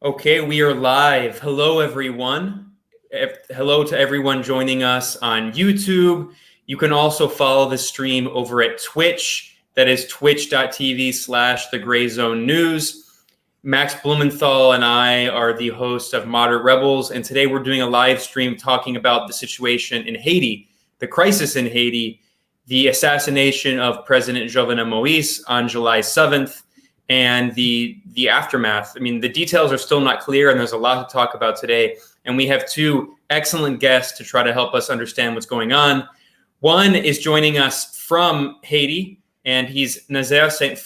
Okay, we are live. Hello, everyone. Hello to everyone joining us on YouTube. You can also follow the stream over at Twitch. That is twitch.tv/The Gray Zone News. Max Blumenthal and I are the hosts of Moderate Rebels, and today we're doing a live stream talking about the situation in Haiti, the crisis in Haiti, the assassination of President Jovenel Moïse on July 7th, and the aftermath. I mean, the details are still not clear, and there's a lot to talk about today. And we have two excellent guests to try to help us understand what's going on. One is joining us from Haiti, and he's Nazaire St.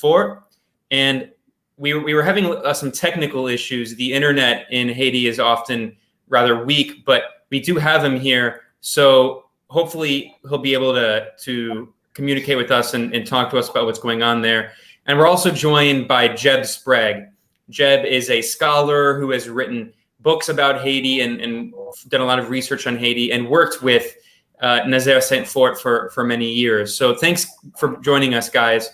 And we were having some technical issues. The internet in Haiti is often rather weak, but we do have him here. So hopefully he'll be able to communicate with us and talk to us about what's going on there. And we're also joined by Jeb Sprague. Jeb is a scholar who has written books about Haiti and done a lot of research on Haiti and worked with Nazaire St. for many years. So thanks for joining us, guys.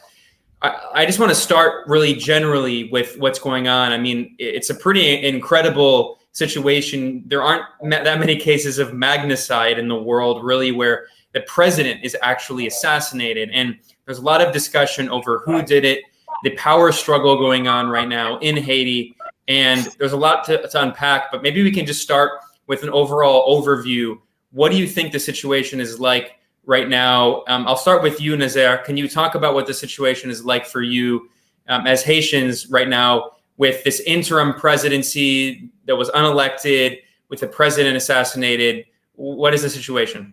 I just want to start really generally with what's going on. I mean, it's a pretty incredible situation. There aren't that many cases of magnacide in the world, really, where the president is actually assassinated. And there's a lot of discussion over who did it, the power struggle going on right now in Haiti. And there's a lot to unpack, but maybe we can just start with an overall overview. What do you think the situation is like right now? I'll start with you, Nazaire. Can you talk about what the situation is like for you as Haitians right now with this interim presidency that was unelected, with the president assassinated? What is the situation?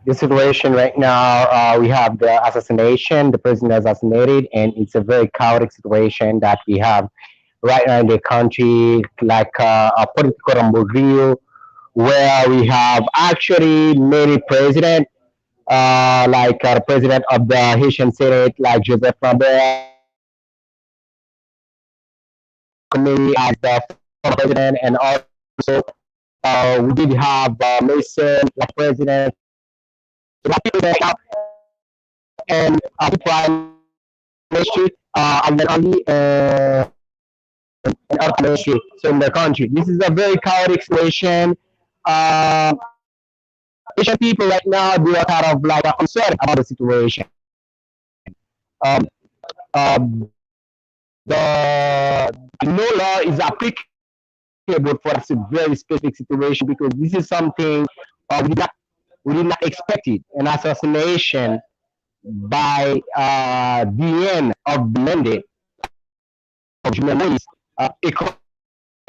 The situation right now, we have the assassination, the president assassinated, and it's a very chaotic situation that we have right now in the country, like a political imbroglio, where we have actually many president, like the president of the Haitian Senate, like Joseph Lambert, committee as the president, and also we did have Mason, like president, and prime ministry, and then only and other ministry. So in the country, this is a very chaotic situation. Uh, Asian people right now they are kind of like concerned about the situation. Um, um, the no law is applicable for a very specific situation because this is something we did not expect it. An assassination by the end of the mandate of Jovenel Moïse, according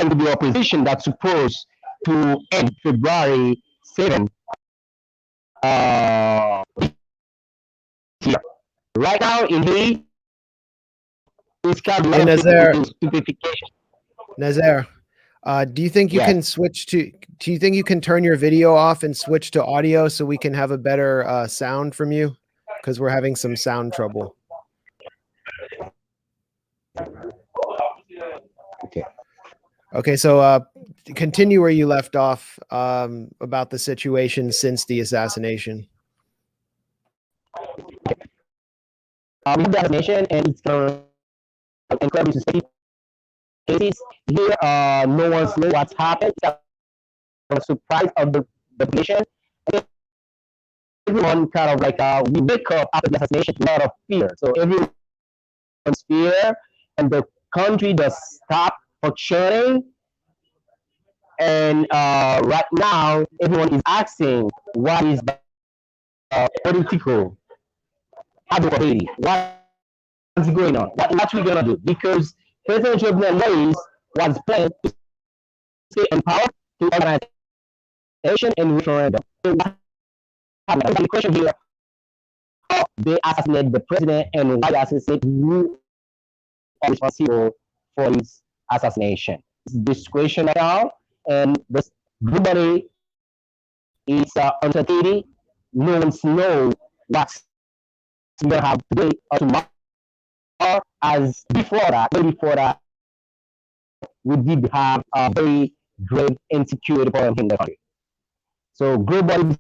to the opposition that's supposed to end February 7th. Uh, right now in Haiti, it's kind of Nazaire, do you think you can switch to? Do you think you can turn your video off and switch to audio so we can have a better sound from you? Because we're having some sound trouble. Okay. So continue where you left off about the situation since the assassination. The assassination and it's incredible to see cases here. No one's know what's happened. It's a surprise of the population. Everyone kind of like we wake up after the assassination with a lot of fear. So everyone's fear, and the country just stop functioning. And right now, everyone is asking, what is the political outlook for Haiti? What's going on? What we gonna do? Because President Jovenel Moïse was planned to stay in power to organize election and referendum. So the question here: how they assassinate the president and why assassinate who are responsible for his assassination? This question now, and everybody is uncertainty. No one's know what's gonna happen today or tomorrow. As before that, we did have a very great insecurity problem in the country. So globally,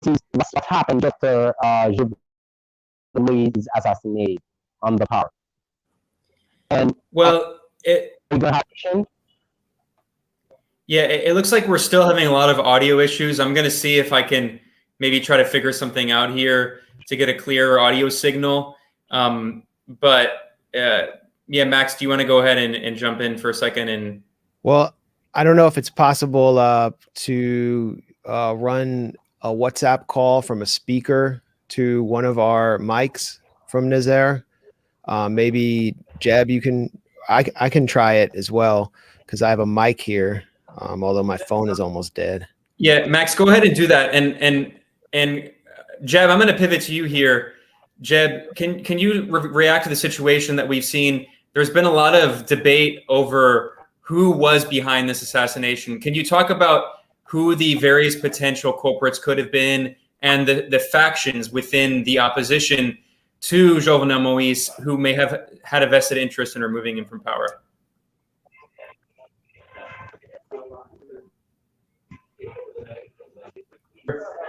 this is what happened after Jovenel Moïse is assassinated on the power. And Well, yeah, it looks like we're still having a lot of audio issues. I'm going to see if I can maybe try to figure something out here to get a clearer audio signal. Yeah, Max, do you want to go ahead and jump in for a second? And well, I don't know if it's possible to run a WhatsApp call from a speaker to one of our mics from Nazaire. Maybe Jeb, you can. I can try it as well because I have a mic here. Although my phone is almost dead. Yeah, Max, go ahead and do that. And Jeb, I'm going to pivot to you here. Jeb, can you react to the situation that we've seen? There's been a lot of debate over who was behind this assassination. Can you talk about who the various potential culprits could have been and the factions within the opposition to Jovenel Moïse who may have had a vested interest in removing him from power?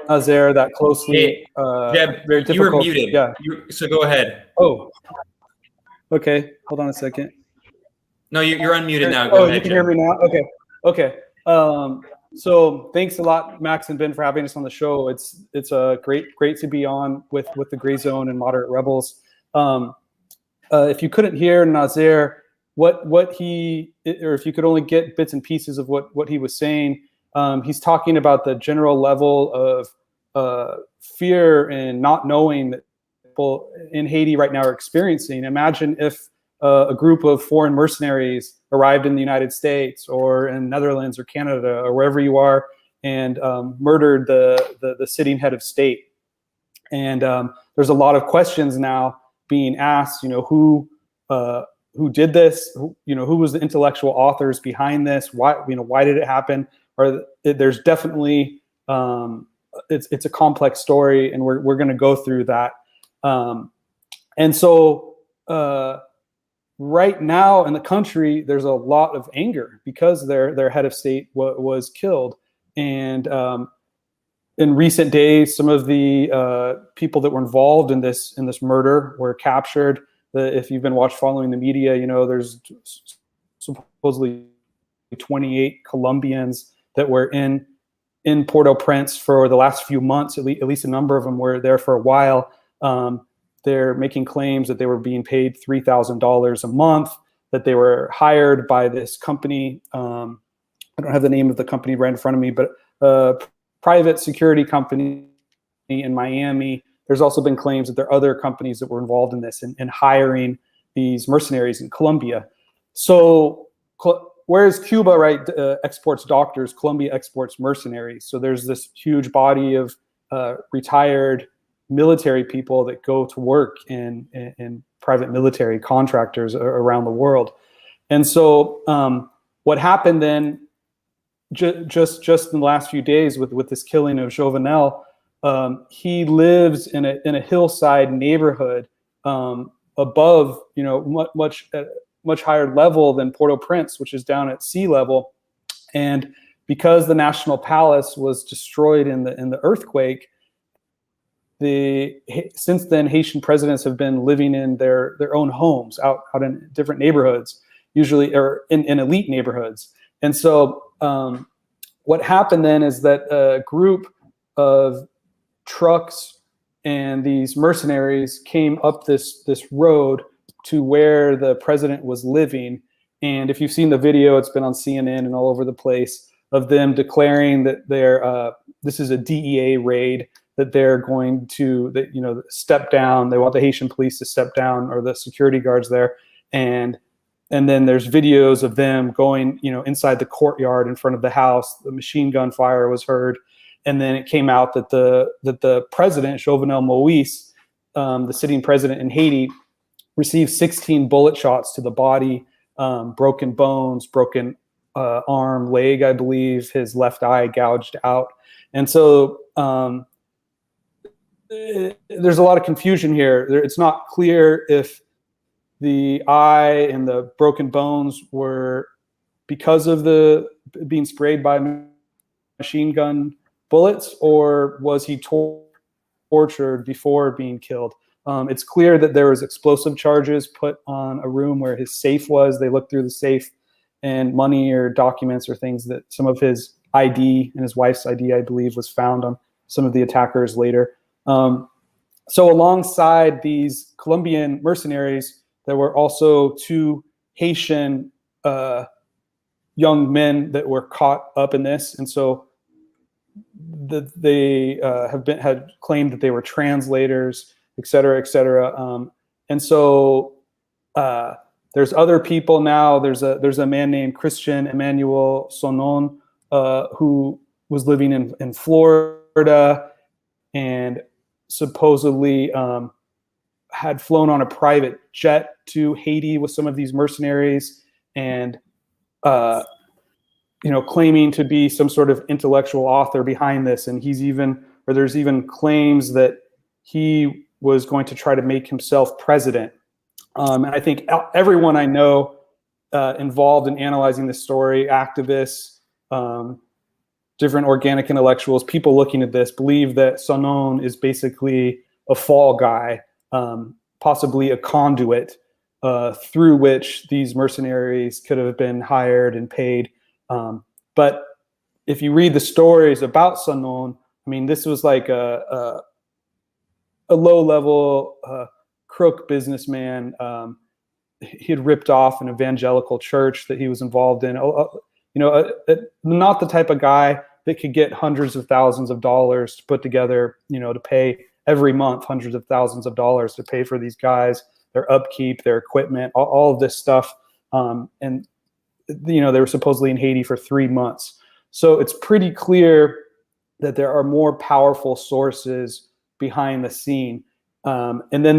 Nazaire that closely. Jeb, very you were difficult. muted. Yeah. So go ahead. Oh. Okay. Hold on a second. No, you're unmuted now. Go ahead, you can Jeb. hear me now. Okay. Okay. So thanks a lot, Max and Ben, for having us on the show. It's a great to be on with the Gray Zone and Moderate Rebels. If you couldn't hear Nazaire, if you could only get bits and pieces of what he was saying. He's talking about the general level of fear and not knowing that people in Haiti right now are experiencing. Imagine if a group of foreign mercenaries arrived in the United States or in Netherlands or Canada or wherever you are and murdered the sitting head of state. And there's a lot of questions now being asked. Who did this? Who was the intellectual authors behind this? Why did it happen? Or there's definitely it's a complex story, and we're going to go through that. And so right now in the country, there's a lot of anger because their head of state was killed. And in recent days, some of the people that were involved in this murder were captured. If you've been following the media, there's supposedly 28 Colombians that were in Port-au-Prince for the last few months. At least a number of them were there for a while. They're making claims that they were being paid $3,000 a month, that they were hired by this company. I don't have the name of the company right in front of me, but a private security company in Miami. There's also been claims that there are other companies that were involved in this and hiring these mercenaries in Colombia. So whereas Cuba, exports doctors, Colombia exports mercenaries. So there's this huge body of retired military people that go to work in private military contractors around the world. And so what happened then, just in the last few days with this killing of Jovenel, he lives in a hillside neighborhood above, much higher level than Port-au-Prince, which is down at sea level. And because the National Palace was destroyed in the earthquake, since then Haitian presidents have been living in their own homes out in different neighborhoods, usually or in elite neighborhoods. And so what happened then is that a group of trucks and these mercenaries came up this road to where the president was living. And if you've seen the video, it's been on CNN and all over the place, of them declaring that this is a DEA raid, that they're going to step down. They want the Haitian police to step down, or the security guards there. And then there's videos of them going inside the courtyard in front of the house. The machine gun fire was heard. And then it came out that the president, Jovenel Moïse, the sitting president in Haiti, received 16 bullet shots to the body, broken bones, broken arm, leg, I believe, his left eye gouged out. And so there's a lot of confusion here. It's not clear if the eye and the broken bones were because of the being sprayed by machine gun bullets, or was he tortured before being killed? It's clear that there was explosive charges put on a room where his safe was. They looked through the safe, and money or documents or things that some of his ID and his wife's ID, I believe, was found on some of the attackers later. So alongside these Colombian mercenaries, there were also 2 Haitian young men that were caught up in this, and so they had claimed that they were translators, et cetera, et cetera. And so there's other people now. There's a man named Christian Emmanuel Sanon who was living in Florida and supposedly had flown on a private jet to Haiti with some of these mercenaries, and claiming to be some sort of intellectual author behind this. And there's even claims that he was going to try to make himself president. And I think everyone I know involved in analyzing this story, activists, different organic intellectuals, people looking at this, believe that Sanon is basically a fall guy, possibly a conduit through which these mercenaries could have been hired and paid. But if you read the stories about Sanon, I mean, this was like a low-level crook businessman. He had ripped off an evangelical church that he was involved in. Not the type of guy that could get hundreds of thousands of dollars to put together, to pay every month, hundreds of thousands of dollars to pay for these guys, their upkeep, their equipment, all of this stuff. And they were supposedly in Haiti for 3 months. So it's pretty clear that there are more powerful sources behind the scene. And then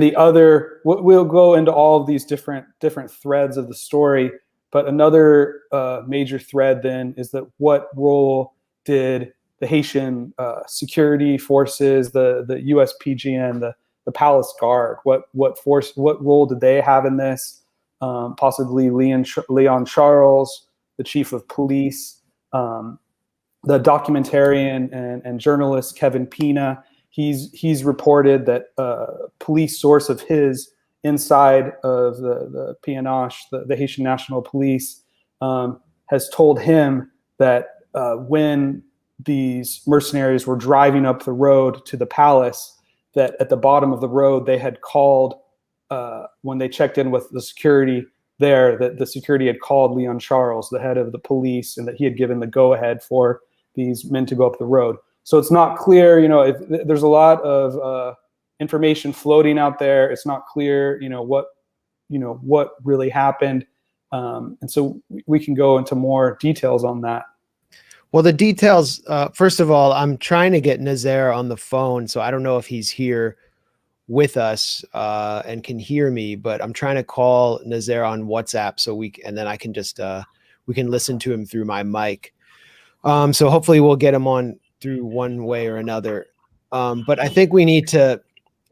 we'll go into all of these different threads of the story, but another major thread then is that what role did the Haitian security forces, the USPGN, the Palace Guard, what role did they have in this? Possibly Leon Charles, the chief of police, the documentarian and journalist Kevin Pina. He's reported that a police source of his inside of the PNH, the Haitian National Police, has told him that when these mercenaries were driving up the road to the palace, that at the bottom of the road they had called, when they checked in with the security there, that the security had called Leon Charles, the head of the police, and that he had given the go-ahead for these men to go up the road. So it's not clear, if there's a lot of information floating out there. It's not clear, what really happened. And so we can go into more details on that. Well, the details, first of all, I'm trying to get Nazaire on the phone, so I don't know if he's here with us and can hear me, but I'm trying to call Nazaire on WhatsApp and then I can just, we can listen to him through my mic. So hopefully we'll get him on through one way or another. But I think we need to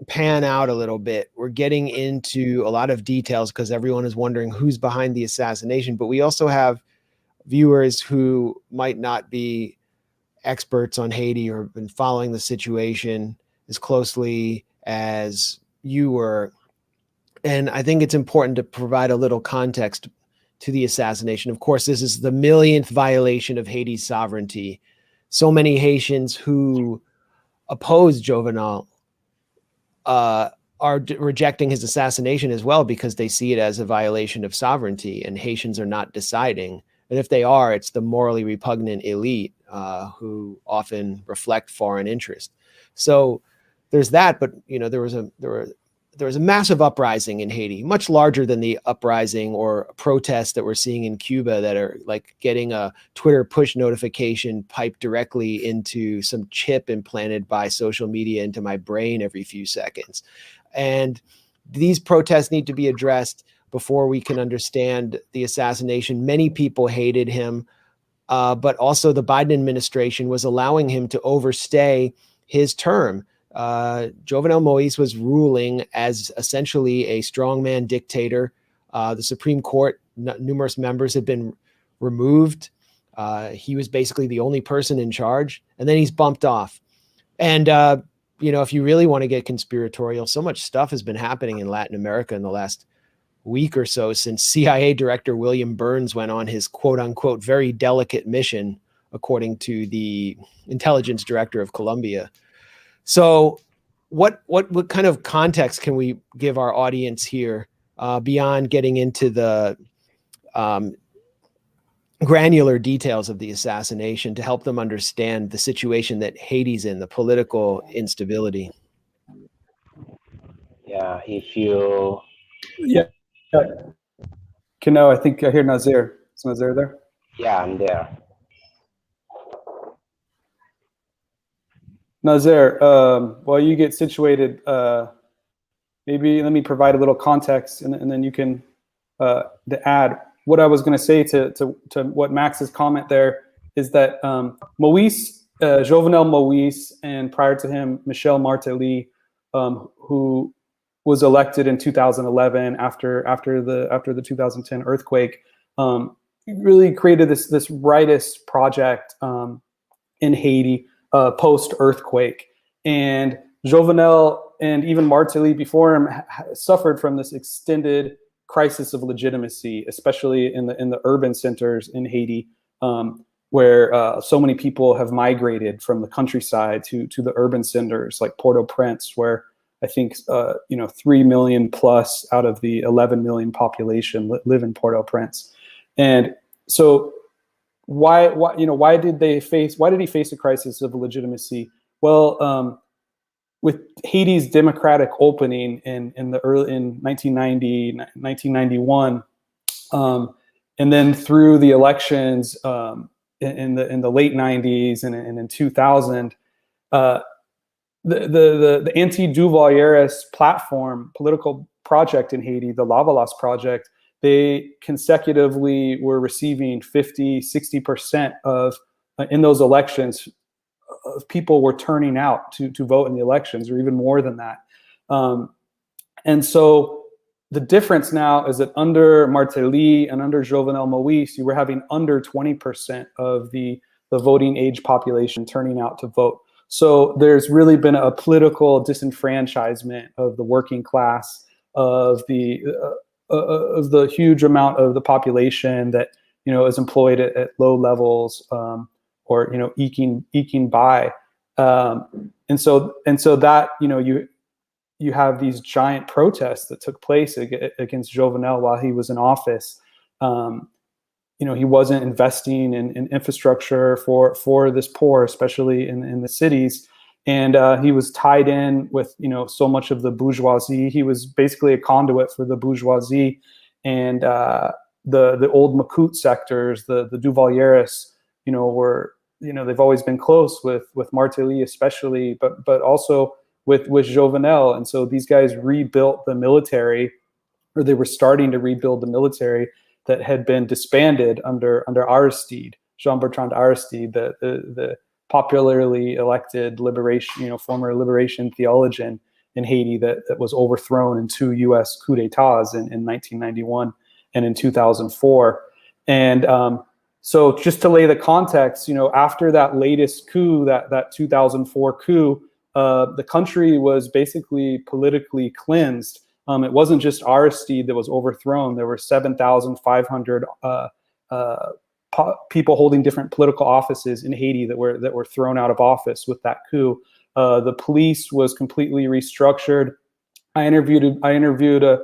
pan out a little bit. We're getting into a lot of details because everyone is wondering who's behind the assassination, but we also have viewers who might not be experts on Haiti or been following the situation as closely as you were. And I think it's important to provide a little context to the assassination. Of course, this is the millionth violation of Haiti's sovereignty. So many Haitians who oppose Jovenel are rejecting his assassination as well because they see it as a violation of sovereignty, and Haitians are not deciding. And if they are, it's the morally repugnant elite who often reflect foreign interest. So there's that, but there was a massive uprising in Haiti, much larger than the uprising or protests that we're seeing in Cuba that are like getting a Twitter push notification piped directly into some chip implanted by social media into my brain every few seconds. And these protests need to be addressed before we can understand the assassination. Many people hated him, but also the Biden administration was allowing him to overstay his term. Jovenel Moïse was ruling as essentially a strongman dictator. The Supreme Court, numerous members had been removed. He was basically the only person in charge, and then he's bumped off. And, if you really want to get conspiratorial, so much stuff has been happening in Latin America in the last week or so since CIA Director William Burns went on his quote unquote very delicate mission, according to the intelligence director of Colombia. So what kind of context can we give our audience here beyond getting into the granular details of the assassination to help them understand the situation that Haiti's in, the political instability? Yeah, if you Yeah. Kano, I think I hear Nazaire. Is Nazaire there? yeah, I'm there. Nazaire, while you get situated, maybe let me provide a little context, and then you can to add. What I was going to say to what Max's comment there is that Moïse, Jovenel Moïse, and prior to him, Michel Martelly, who was elected in 2011 after the 2010 earthquake, really created this rightist project in Haiti post earthquake. And Jovenel and even Martelly before him suffered from this extended crisis of legitimacy, especially in the urban centers in Haiti, where so many people have migrated from the countryside to the urban centers like Port-au-Prince, where I think 3 million plus out of the 11 million population live in Port-au-Prince. And so why did he face a crisis of legitimacy? Well, with Haiti's democratic opening in 1990, 1991, and then through the elections in the late 90s and in 2000, the anti-Duvalier platform, political project in Haiti, the Lavalas project, they consecutively were receiving 50-60% of in those elections of people were turning out to vote in the elections, or even more than that. And so the difference now is that under Martelly and under Jovenel Moïse, you were having under 20% of the voting age population turning out to vote. So there's really been a political disenfranchisement of the working class, of the huge amount of the population that is employed at low levels, or eking by, and so that you have these giant protests that took place against Jovenel while he was in office. He wasn't investing in infrastructure for this poor, especially in the cities, and he was tied in with so much of the bourgeoisie. He was basically a conduit for the bourgeoisie, and the old Macoute sectors, the Duvalieres, were they've always been close with Martelly, especially, but also with Jovenel. And so these guys rebuilt the military, or they were starting to rebuild the military that had been disbanded under Aristide, Jean-Bertrand Aristide, the popularly elected former liberation theologian in Haiti that was overthrown in 2 U.S. coups d'etats in 1991 and in 2004. And so just to lay the context, after that latest coup, that 2004 coup, the country was basically politically cleansed. It wasn't just Aristide that was overthrown. There were 7,500 people holding different political offices in Haiti that were thrown out of office with that coup. The police was completely restructured. I interviewed a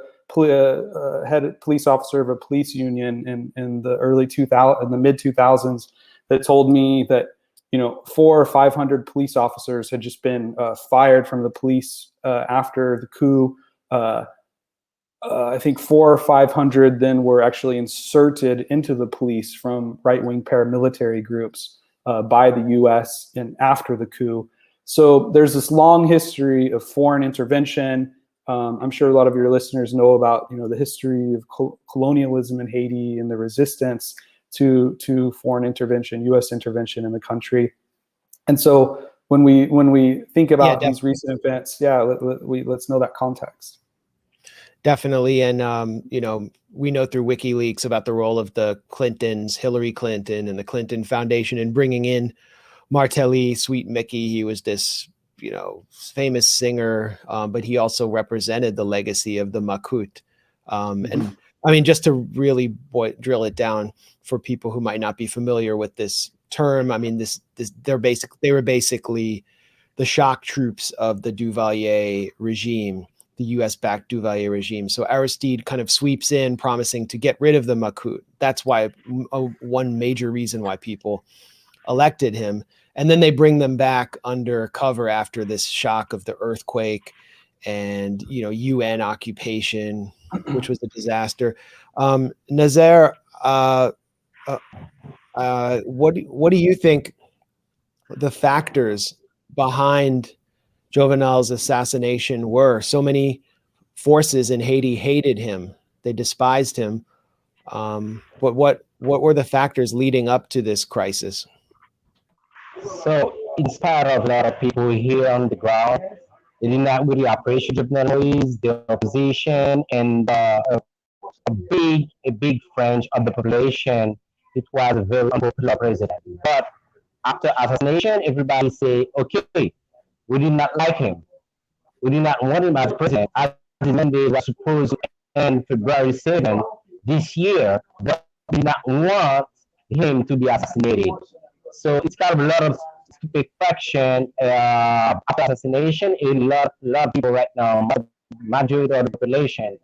head police officer of a police union in the mid 2000s that told me that 400 or 500 police officers had just been fired from the police after the coup. I think 400 or 500 then were actually inserted into the police from right-wing paramilitary groups by the U.S. and after the coup. So there's this long history of foreign intervention. I'm sure a lot of your listeners know about the history of colonialism in Haiti and the resistance to foreign intervention, U.S. intervention in the country. And so when we think about these recent events, let's know that context. Definitely. And, we know through WikiLeaks about the role of the Clintons, Hillary Clinton and the Clinton Foundation in bringing in Martelly, Sweet Mickey. He was this, famous singer, but he also represented the legacy of the Makut. And I mean, just to really drill it down for people who might not be familiar with this term, I mean, they were basically the shock troops of the Duvalier regime, the U.S.-backed Duvalier regime. So Aristide kind of sweeps in, promising to get rid of the Makut. That's why one major reason why people elected him. And then they bring them back under cover after this shock of the earthquake and UN occupation, which was a disaster. Nazaire, what do you think the factors behind Jovenel's assassination were? So many forces in Haiti hated him; they despised him. But what were the factors leading up to this crisis? So, in spite of a lot of people here on the ground, they did not really appreciate Jovenel Moïse, the opposition, and a big French of the population. It was a very unpopular president. But after assassination, everybody say, okay, we did not like him. We did not want him as president. As the mandate was supposed to end February 7th this year, but we did not want him to be assassinated. So it's got a lot of stupefaction after assassination. A lot of people right now, majority of the population,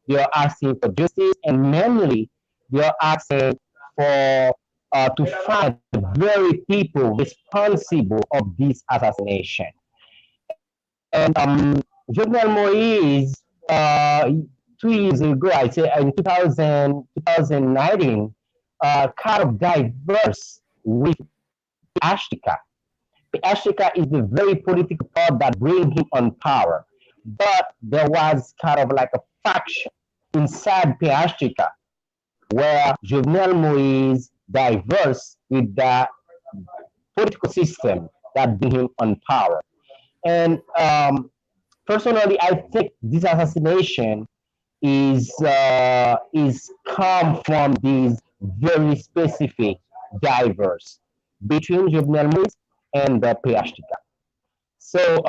they are asking for justice, and mainly they are asking for to find the very people responsible of this assassination. And Jovenel Moïse, 2 years ago, I say in 2019, kind of diverse with Ashtika. Ashtika is the very political part that bring him on power. But there was kind of like a faction inside Ashtika where Jovenel Moïse diverse with the political system that bring him on power. And personally, I think this assassination is come from these very specific diverse between Jovenel Moïse and the Ashtika. So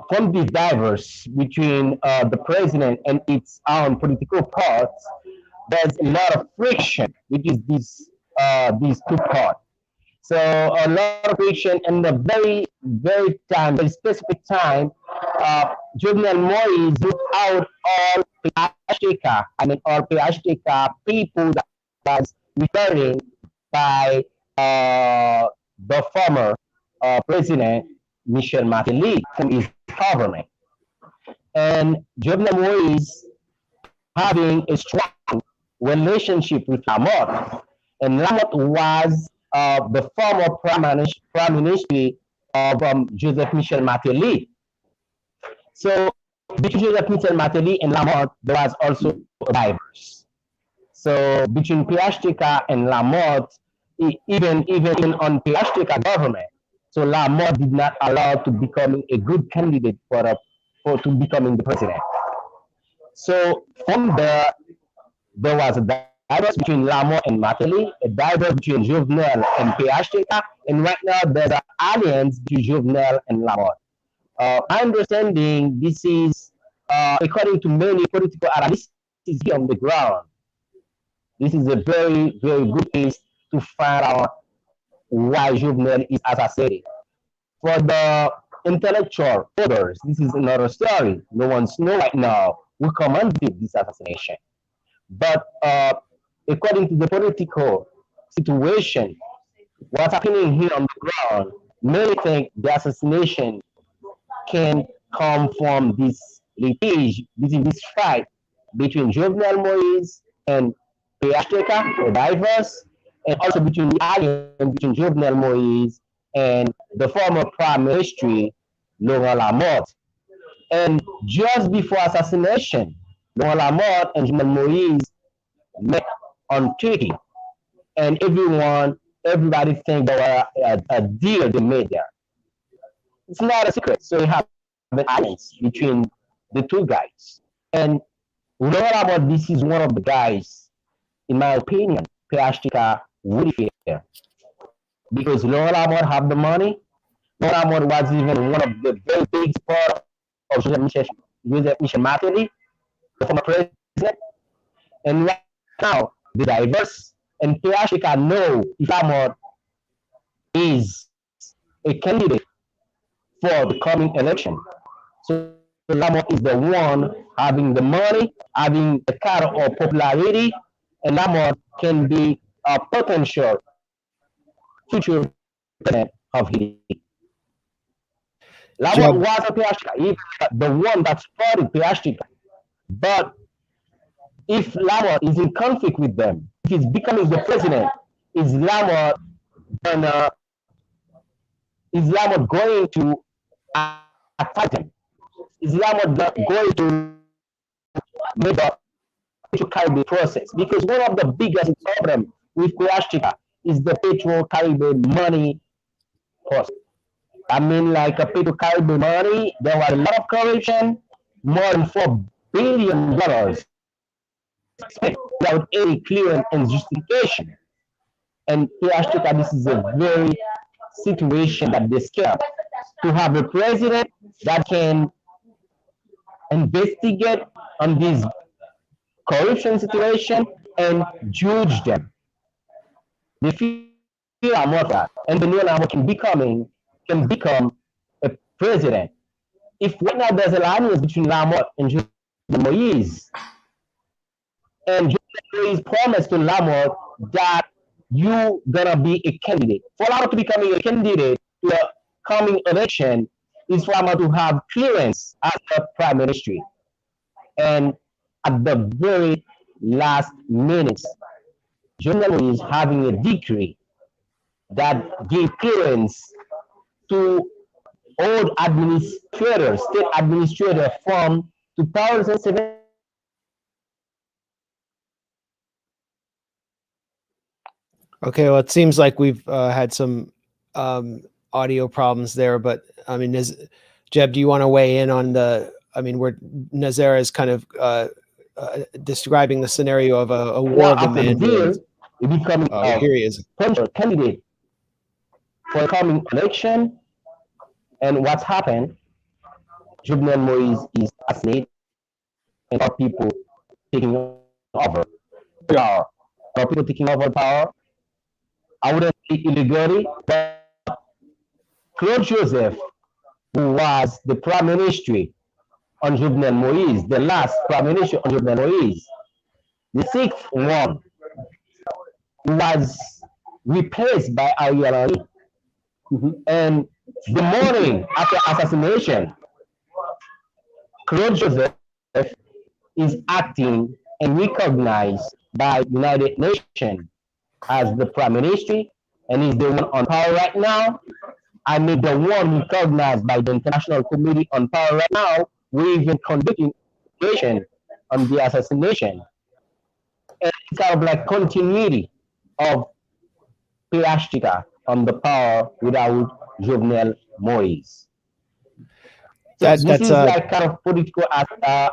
from these diverse between the president and its own political parts, there's a lot of friction between these two parts. So a lot of friction, and the very specific time, Jovenel Moïse looked out all PHTK, all PHTK people that was referring by the former president Michel Martelly from his government. And Jovenel Moïse having a strong relationship with Lamotte, and Lamotte was the former prime minister of Joseph Michel Martelly. So between Joseph Michel Martelly and Lamotte, there was also diverse. So between PHTK and Lamotte, even on PHTK government, so Lamotte did not allow to becoming a good candidate for to becoming the president. So from there was a diverse between Lamotte and Martelly, a diverse between Jovenel and PHTK, and right now there's an alliance between Jovenel and Lamotte. My understanding, this is according to many political analysts here on the ground. This is a very good case to find out why Jovenel is assassinated. For the intellectual others, this is another story. No one's know right now who commanded this assassination. But according to the political situation, what's happening here on the ground, many think the assassination can come from this litige, this fight between Jovenel Moïse and PHTK, or diverse, and also between the alliance between Jovenel Moïse and the former Prime Minister, Laurent Lamotte. And just before assassination, Laurent Lamotte and Jovenel Moïse met on Turkey, and everybody think there was a deal they made there. It's not a secret. So you have an alliance between the two guys. And Laurent Lamotte, this is one of the guys, in my opinion, PHTK would fear, because Laurent Lamotte have the money, Lamont was even one of the very big part of Joseph Michel Martelly, the former president. And right now, the diverse and PHK know if Lamont is a candidate for the coming election. So Lamont is the one having the money, having the kind of popularity, and Lamont can be a potential future president of Haiti. Lamont was a PHK, even the one that started PHK. But if Lamont is in conflict with them, if he's becoming the president, is Lamont gonna is Lamont going to attack them? Is Lamont going to make the Caribbean process? Because one of the biggest problems with Kuyashtika is the Petro Caribbean money process. I mean, like a Petro Caribbean money, there was a lot of corruption, more than $4 billion spent without any clear and justification. And Kuyashtika, this is a very situation that they scare to have a president that can investigate on this corruption situation and judge them. They feel Amota and the new Lamont can become a president. If right now there's an alliance between Lamont and Jovenel Moïse, and Jovenel Moïse promised to Lamont that you gonna be a candidate. For Lamont to becoming a candidate to a coming election is for Lamont to have clearance as a prime minister. And at the very last minutes, Jovenel Moïse having a decree that gave clearance to old administrators, state administrators from 2007. Okay, well, it seems like we've had some audio problems there, but I mean, Jeb, do you want to weigh in on where Nazaire is kind of describing the scenario of a war of the man? Becoming here he is. Potential candidate for the coming election, and what's happened? Jovenel Moïse is assassinated, and our people taking over power. Our people taking over power. I wouldn't say illegally, but Claude Joseph, who was the prime minister on Jovenel Moïse, the last prime minister on Jovenel Moïse, the sixth one, was replaced by Ariel Henry. And the morning after assassination, Claude Joseph is acting and recognized by United Nations as the prime minister, and is the one on power right now. I mean, the one recognized by the International Committee on Power right now. We're even conducting investigation on the assassination. And it's kind of like continuity of PHTK on the power without Jovenel Moïse. So this is like kind of political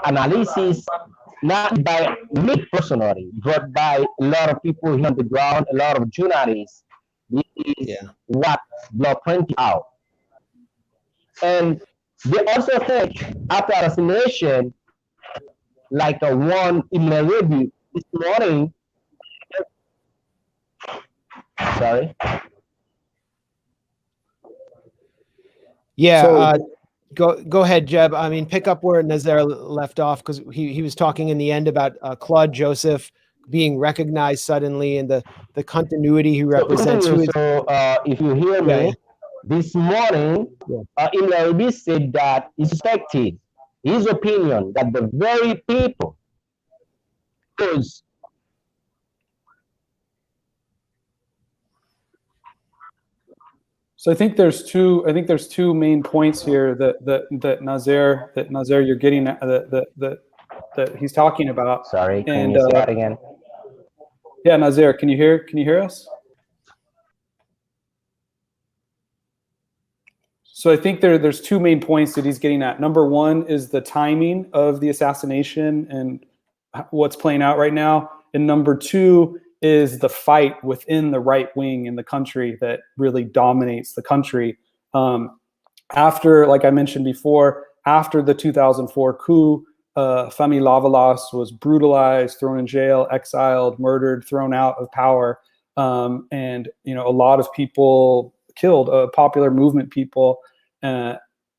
analysis, not by me personally, but by a lot of people here on the ground, a lot of journalists. This is what they're pointing out. And they also think after assassination, like a one in Nairobi this morning. Sorry. Yeah. Go ahead, Jeb. I mean, pick up where Nazaire left off, because he was talking in the end about Claude Joseph being recognized suddenly and the continuity he represents. So if you hear me, this morning, Imlaibi said that he suspected his opinion that the very people whose So I think there's two main points here that Nazaire you're getting at, that he's talking about. Sorry, can you say that again? Yeah, Nazaire, can you hear us? So I think there's two main points that he's getting at. Number one is the timing of the assassination and what's playing out right now, and number two is the fight within the right wing in the country that really dominates the country. After, like I mentioned before, after the 2004 coup, Famille Lavalas was brutalized, thrown in jail, exiled, murdered, thrown out of power, and a lot of people killed, popular movement people, and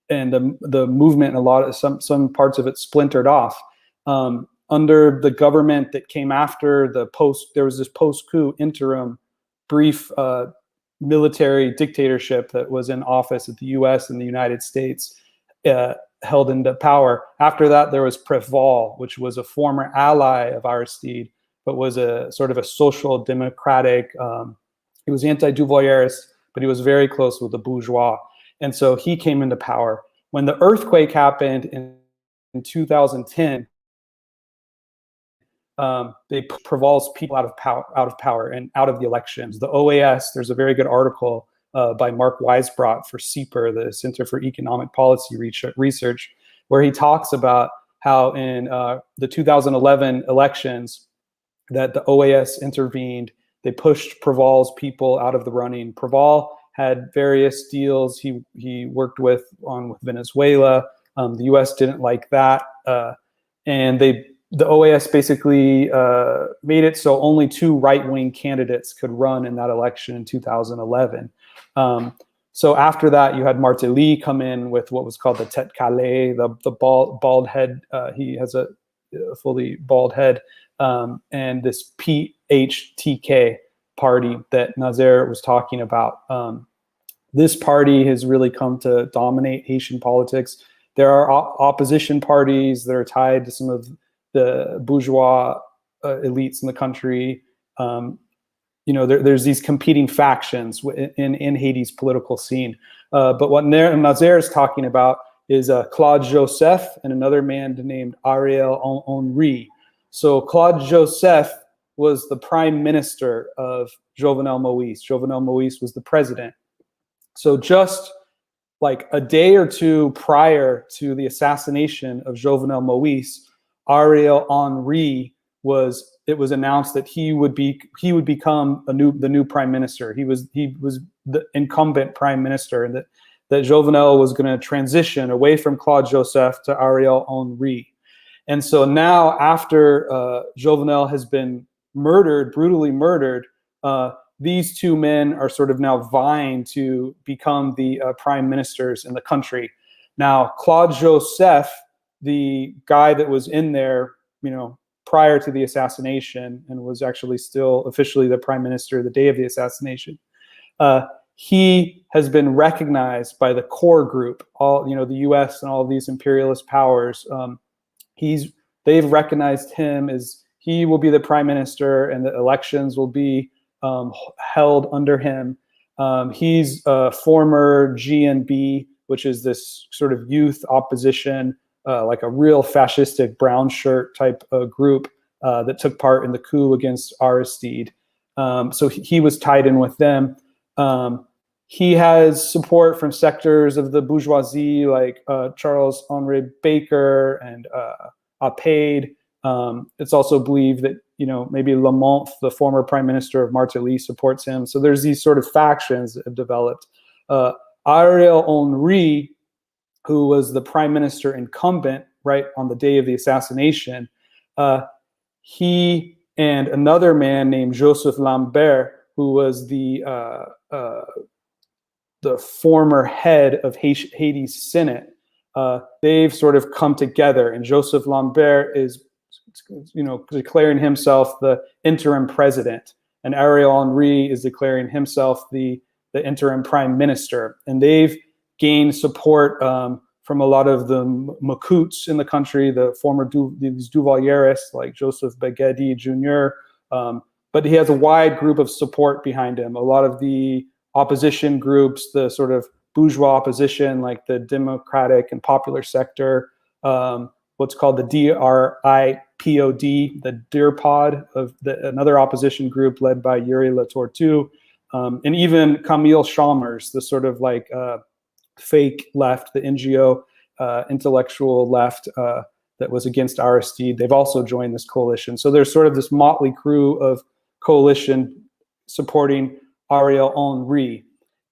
the movement, some parts of it splintered off. Under the government that came after there was this post-coup interim brief military dictatorship that was in office at the U.S. and the United States, held into power. After that, there was Preval, which was a former ally of Aristide, but was a sort of a social democratic. He was anti-Duvaliers, but he was very close with the bourgeois, and so he came into power. When the earthquake happened in 2010, they Preval's people out of power and out of the elections. The OAS, there's a very good article by Mark Weisbrot for CEPR, the Center for Economic Policy Research, where he talks about how in the 2011 elections that the OAS intervened. They pushed Preval's people out of the running. Preval had various deals he worked with Venezuela. The U.S. didn't like that, and the OAS basically made it so only two right-wing candidates could run in that election in 2011. So after that, you had Martelly come in with what was called the tête calée, the bald head. He has a fully bald head, and this PHTK party that Nazaire was talking about. This party has really come to dominate Haitian politics. There are opposition parties that are tied to some of the bourgeois elites in the country. There's these competing factions in Haiti's political scene. But what Nazaire is talking about is Claude Joseph and another man named Ariel Henry. So Claude Joseph was the prime minister of Jovenel Moïse. Jovenel Moïse was the president. So just like a day or two prior to the assassination of Jovenel Moïse, Ariel Henry it was announced that he would become the new prime minister. He was the incumbent prime minister, and that Jovenel was going to transition away from Claude Joseph to Ariel Henry. And so now, after Jovenel has been brutally murdered, these two men are sort of now vying to become the prime ministers in the country. Now, Claude Joseph, the guy that was in there, prior to the assassination and was actually still officially the prime minister the day of the assassination, he has been recognized by the core group, the U.S. and all of these imperialist powers. They've recognized him as he will be the prime minister, and the elections will be held under him. He's a former GNB, which is this sort of youth opposition, like a real fascistic brown shirt type group that took part in the coup against Aristide. So he was tied in with them. He has support from sectors of the bourgeoisie, like Charles-Henri Baker and Apade. It's also believed that maybe Lamont, the former prime minister of Martelly, supports him. So there's these sort of factions that have developed. Ariel Henry, who was the prime minister incumbent right on the day of the assassination, he and another man named Joseph Lambert, who was the former head of Haiti's Senate, they've sort of come together, and Joseph Lambert is declaring himself the interim president, and Ariel Henry is declaring himself the interim prime minister. And they've gained support from a lot of the Macoutes in the country, the former these Duvaliers like Joseph Begedi Jr., but he has a wide group of support behind him. A lot of the opposition groups, the sort of bourgeois opposition, like the Democratic and Popular Sector, what's called the DRIPOD, the DIRPOD, another opposition group led by Yuri Latortu, and even Camille Chalmers, the sort of like fake left, the NGO intellectual left that was against Aristide. They've also joined this coalition. So there's sort of this motley crew of coalition supporting Ariel Henry.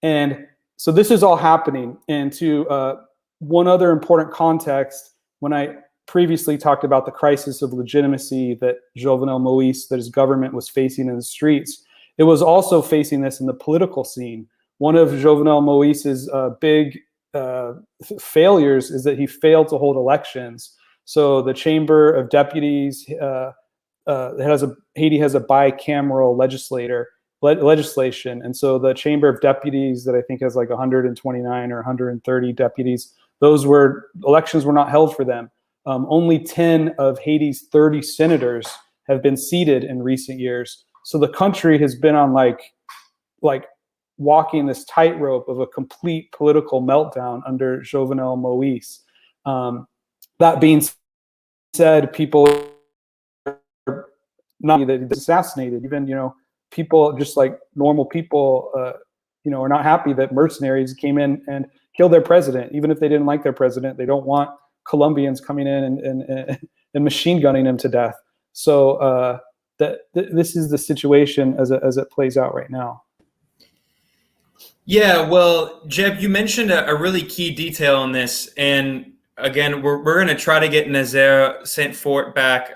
And so this is all happening. And to one other important context, when I previously talked about the crisis of legitimacy that Jovenel Moïse, that his government was facing in the streets, it was also facing this in the political scene. One of Jovenel Moïse's big failures is that he failed to hold elections. So the Chamber of Deputies Haiti has a bicameral legislation, and so the Chamber of Deputies that I think has like 129 or 130 deputies, elections were not held for them. Only 10 of Haiti's 30 senators have been seated in recent years. So the country has been on like walking this tightrope of a complete political meltdown under Jovenel Moïse. That being said, people are not assassinated. Even, people just like normal people, are not happy that mercenaries came in and killed their president. Even if they didn't like their president, they don't want Colombians coming in and machine gunning him to death. So this is the situation as it plays out right now. Yeah, well, Jeb, you mentioned a really key detail in this, and again, we're going to try to get Nazaire St back.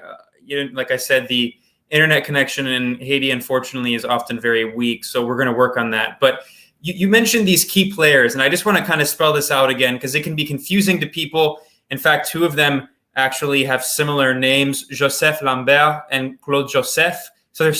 Like I said, the internet connection in Haiti, unfortunately, is often very weak, so we're going to work on that. But you mentioned these key players, and I just want to kind of spell this out again because it can be confusing to people. In fact, two of them actually have similar names, Joseph Lambert and Claude Joseph. So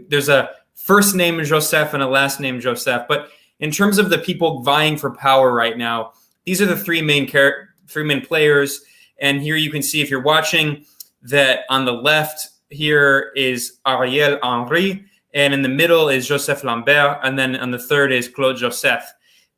there's a first name Joseph and a last name Joseph. But in terms of the people vying for power right now, these are the three main players. And here you can see, if you're watching, that on the left here is Ariel Henry, and in the middle is Joseph Lambert, and then on the third is Claude Joseph.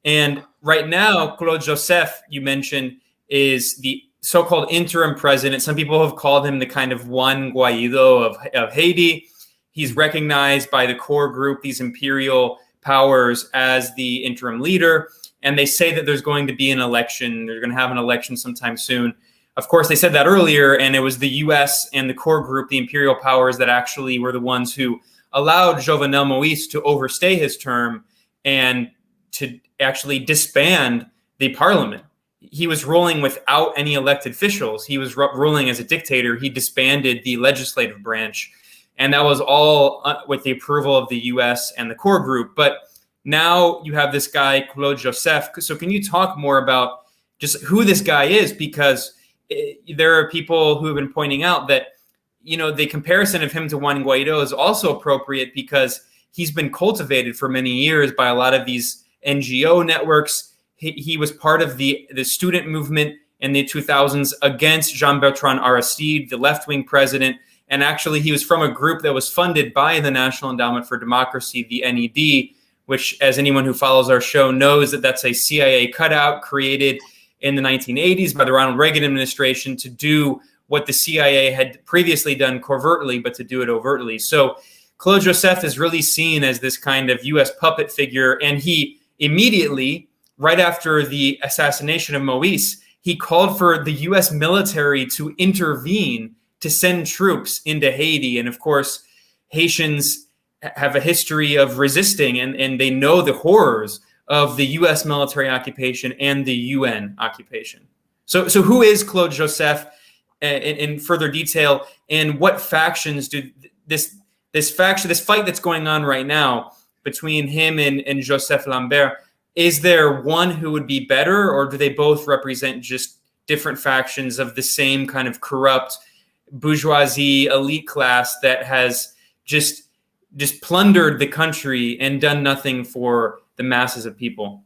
And right now, Claude Joseph, you mentioned, is the so-called interim president. Some people have called him the kind of Juan Guaido of Haiti. He's recognized by the core group, these imperial powers, as the interim leader. And they say that there's going to be an election. They're going to have an election sometime soon. Of course, they said that earlier, and it was the U.S. and the core group, the imperial powers, that actually were the ones who allowed Jovenel Moïse to overstay his term and to actually disband the parliament. He was ruling without any elected officials. He was ruling as a dictator. He disbanded the legislative branch. And that was all with the approval of the U.S. and the core group. But now you have this guy, Claude Joseph. So can you talk more about just who this guy is? Because there are people who have been pointing out that, the comparison of him to Juan Guaido is also appropriate because he's been cultivated for many years by a lot of these NGO networks. He was part of the student movement in the 2000s against Jean-Bertrand Aristide, the left-wing president. And actually, he was from a group that was funded by the National Endowment for Democracy, the NED, which, as anyone who follows our show knows, that's a CIA cutout created in the 1980s by the Ronald Reagan administration to do what the CIA had previously done covertly, but to do it overtly. So Claude Joseph is really seen as this kind of U.S. puppet figure. And he immediately, right after the assassination of Moïse, he called for the U.S. military to intervene, to send troops into Haiti. And of course, Haitians have a history of resisting, and they know the horrors of the U.S. military occupation and the UN occupation. So who is Claude Joseph in further detail, and what factions do this fight that's going on right now between him and Joseph Lambert, is there one who would be better, or do they both represent just different factions of the same kind of corrupt bourgeoisie elite class that has just plundered the country and done nothing for the masses of people?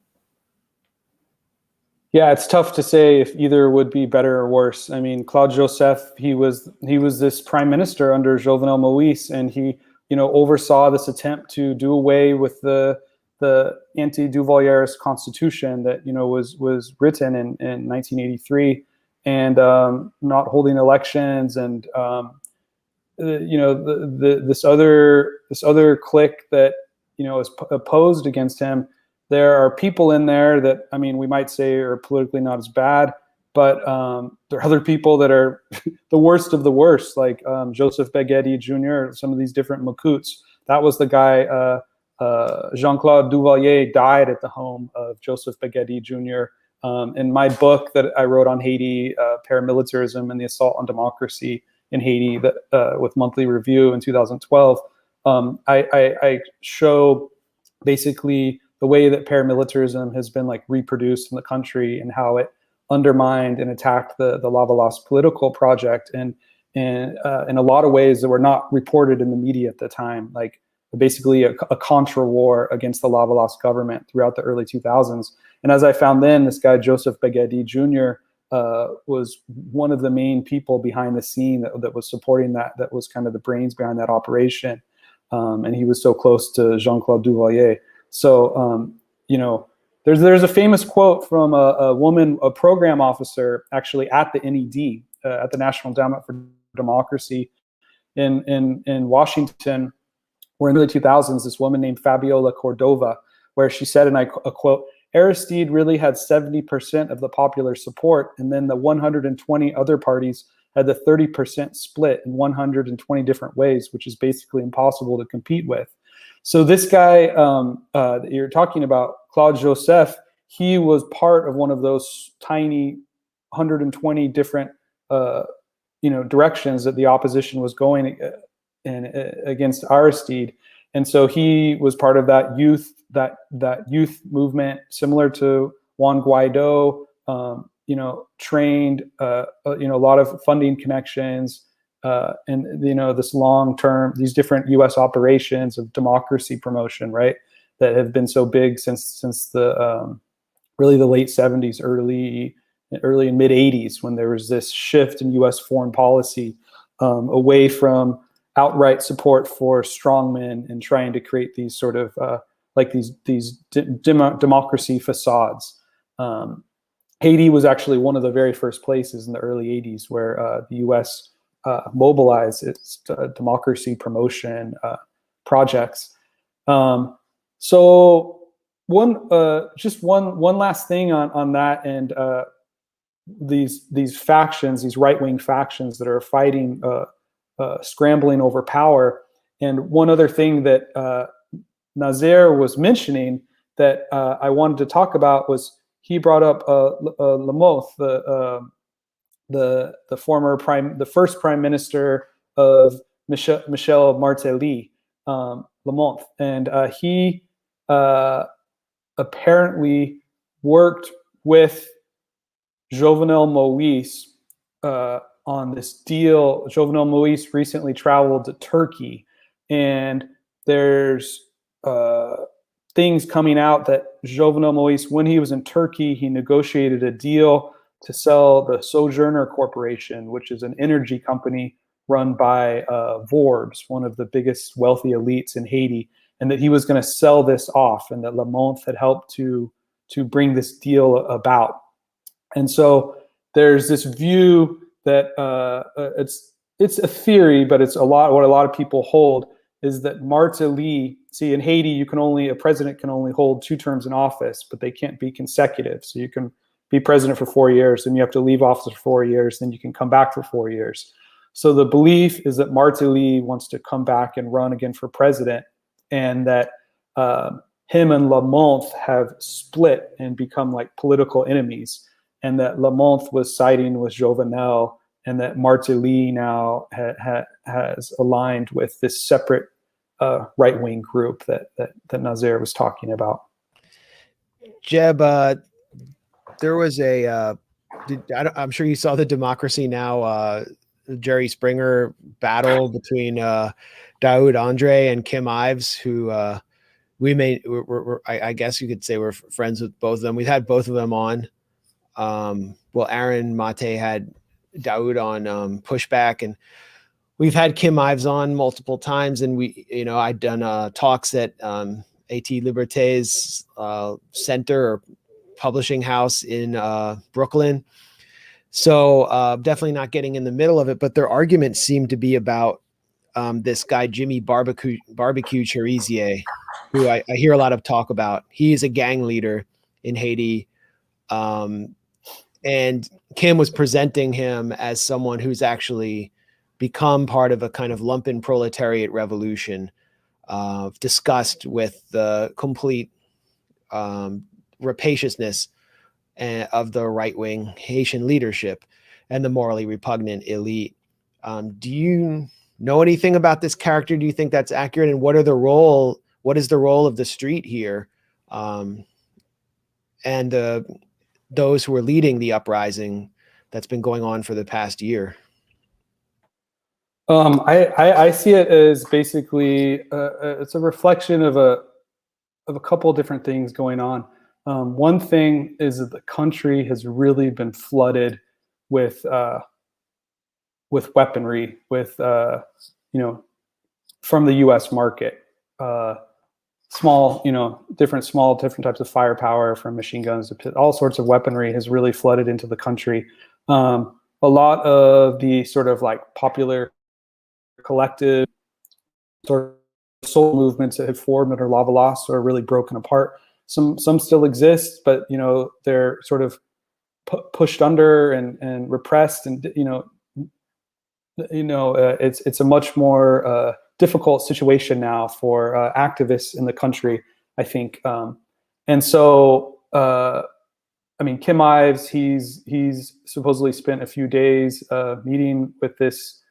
Yeah, it's tough to say if either would be better or worse. I mean, Claude Joseph, he was this prime minister under Jovenel Moïse, and he, oversaw this attempt to do away with the anti-Duvalier's constitution that, was written in 1983, and not holding elections, and this other clique that is opposed against him. There are people in there that, we might say are politically not as bad, but there are other people that are the worst of the worst, like Joseph Beghetti Jr., some of these different Makuts. That was the guy Jean-Claude Duvalier died at the home of Joseph Begedi Jr. In my book that I wrote on Haiti, Paramilitarism and the Assault on Democracy in Haiti, with Monthly Review in 2012, I show basically the way that paramilitarism has been like reproduced in the country and how it undermined and attacked the Lavalas political project, and in a lot of ways that were not reported in the media at the time, like basically a contra war against the Lavalas government throughout the early 2000s. And as I found then, this guy Joseph Begedi Jr. Was one of the main people behind the scene that was supporting that was kind of the brains behind that operation. And he was so close to Jean-Claude Duvalier. So, there's a famous quote from a woman, a program officer, actually at the NED, at the National Endowment for Democracy in Washington, where in the early 2000s, this woman named Fabiola Cordova, where she said, and I quote, "Aristide really had 70% of the popular support, and then the 120 other parties had the 30% split in 120 different ways, which is basically impossible to compete with." So this guy that you're talking about, Claude Joseph, he was part of one of those tiny 120 different directions that the opposition was going in against Aristide. And so he was part of that youth movement, similar to Juan Guaido, trained a lot of funding connections, and this long-term, these different U.S. operations of democracy promotion, right, that have been so big since the really the late 70s, early and mid 80s, when there was this shift in U.S. foreign policy away from outright support for strongmen and trying to create these sort of these democracy facades. Haiti was actually one of the very first places in the early 80s where the U.S. Mobilized its democracy promotion projects. So one last thing on that, and these factions, these right-wing factions that are fighting, scrambling over power. And one other thing that Nazaire was mentioning that I wanted to talk about was he brought up Lamothe, the first prime minister of Michel Martelly, Lamothe, and he apparently worked with Jovenel Moïse on this deal. Jovenel Moïse recently traveled to Turkey, and there's things coming out that Jovenel Moïse, when he was in Turkey, he negotiated a deal to sell the Sojourner Corporation, which is an energy company run by Forbes, one of the biggest wealthy elites in Haiti, and that he was going to sell this off, and that Lamothe had helped to bring this deal about. And so there's this view that it's a theory, but it's what a lot of people hold, is that Martelly, see, in Haiti, a president can only hold 2 terms in office, but they can't be consecutive. So you can be president for 4 years, then you have to leave office for 4 years, then you can come back for 4 years. So the belief is that Martelly wants to come back and run again for president, and that him and Lamothe have split and become like political enemies, and that Lamothe was siding with Jovenel, and that Martelly now has aligned with this separate right-wing group that Nazaire was talking about. Jeb, there was I'm sure you saw the Democracy Now! Jerry Springer battle between Daoud Andre and Kim Ives, who I guess you could say we're friends with both of them. We've had both of them on. Well, Aaron Mate had Daoud on Pushback, and we've had Kim Ives on multiple times. And I'd done talks at AT Liberté's center or publishing house in Brooklyn. So definitely not getting in the middle of it, but their arguments seem to be about this guy, Jimmy Barbecue Cherizier, who I hear a lot of talk about. He is a gang leader in Haiti. And Kim was presenting him as someone who's actually become part of a kind of lumpen proletariat revolution. disgust with the complete rapaciousness of the right-wing Haitian leadership and the morally repugnant elite. Do you know anything about this character? Do you think that's accurate? And what is the role of the street here, and those who are leading the uprising that's been going on for the past year? I see it as basically it's a reflection of a couple of different things going on. One thing is that the country has really been flooded with weaponry, from the U.S. market, different types of firepower, from machine guns to all sorts of weaponry has really flooded into the country. A lot of the sort of like popular collective sort of soul movements that have formed under Lavalas are really broken apart. Some still exist, but they're sort of pushed under and repressed, and it's a much more difficult situation now for activists in the country, I think. And so, Kim Ives, he's supposedly spent a few days meeting with this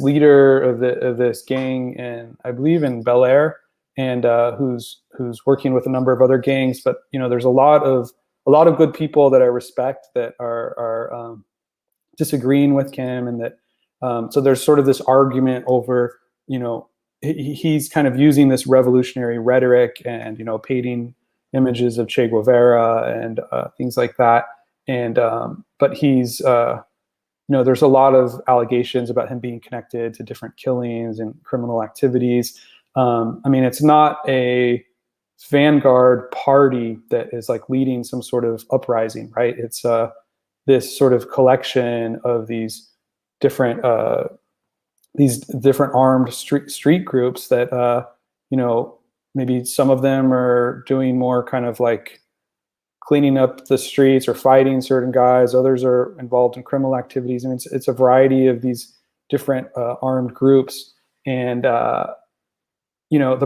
leader of this gang, and I believe in Bel Air, and who's working with a number of other gangs. But there's a lot of good people that I respect that are disagreeing with Kim, and that so there's sort of this argument over he's kind of using this revolutionary rhetoric and painting images of Che Guevara and things like that, and but he's there's a lot of allegations about him being connected to different killings and criminal activities. It's not a vanguard party that is like leading some sort of uprising, right? It's this sort of collection of these different armed street groups that maybe some of them are doing more kind of like cleaning up the streets or fighting certain guys. Others are involved in criminal activities. It's a variety of these different armed groups. And the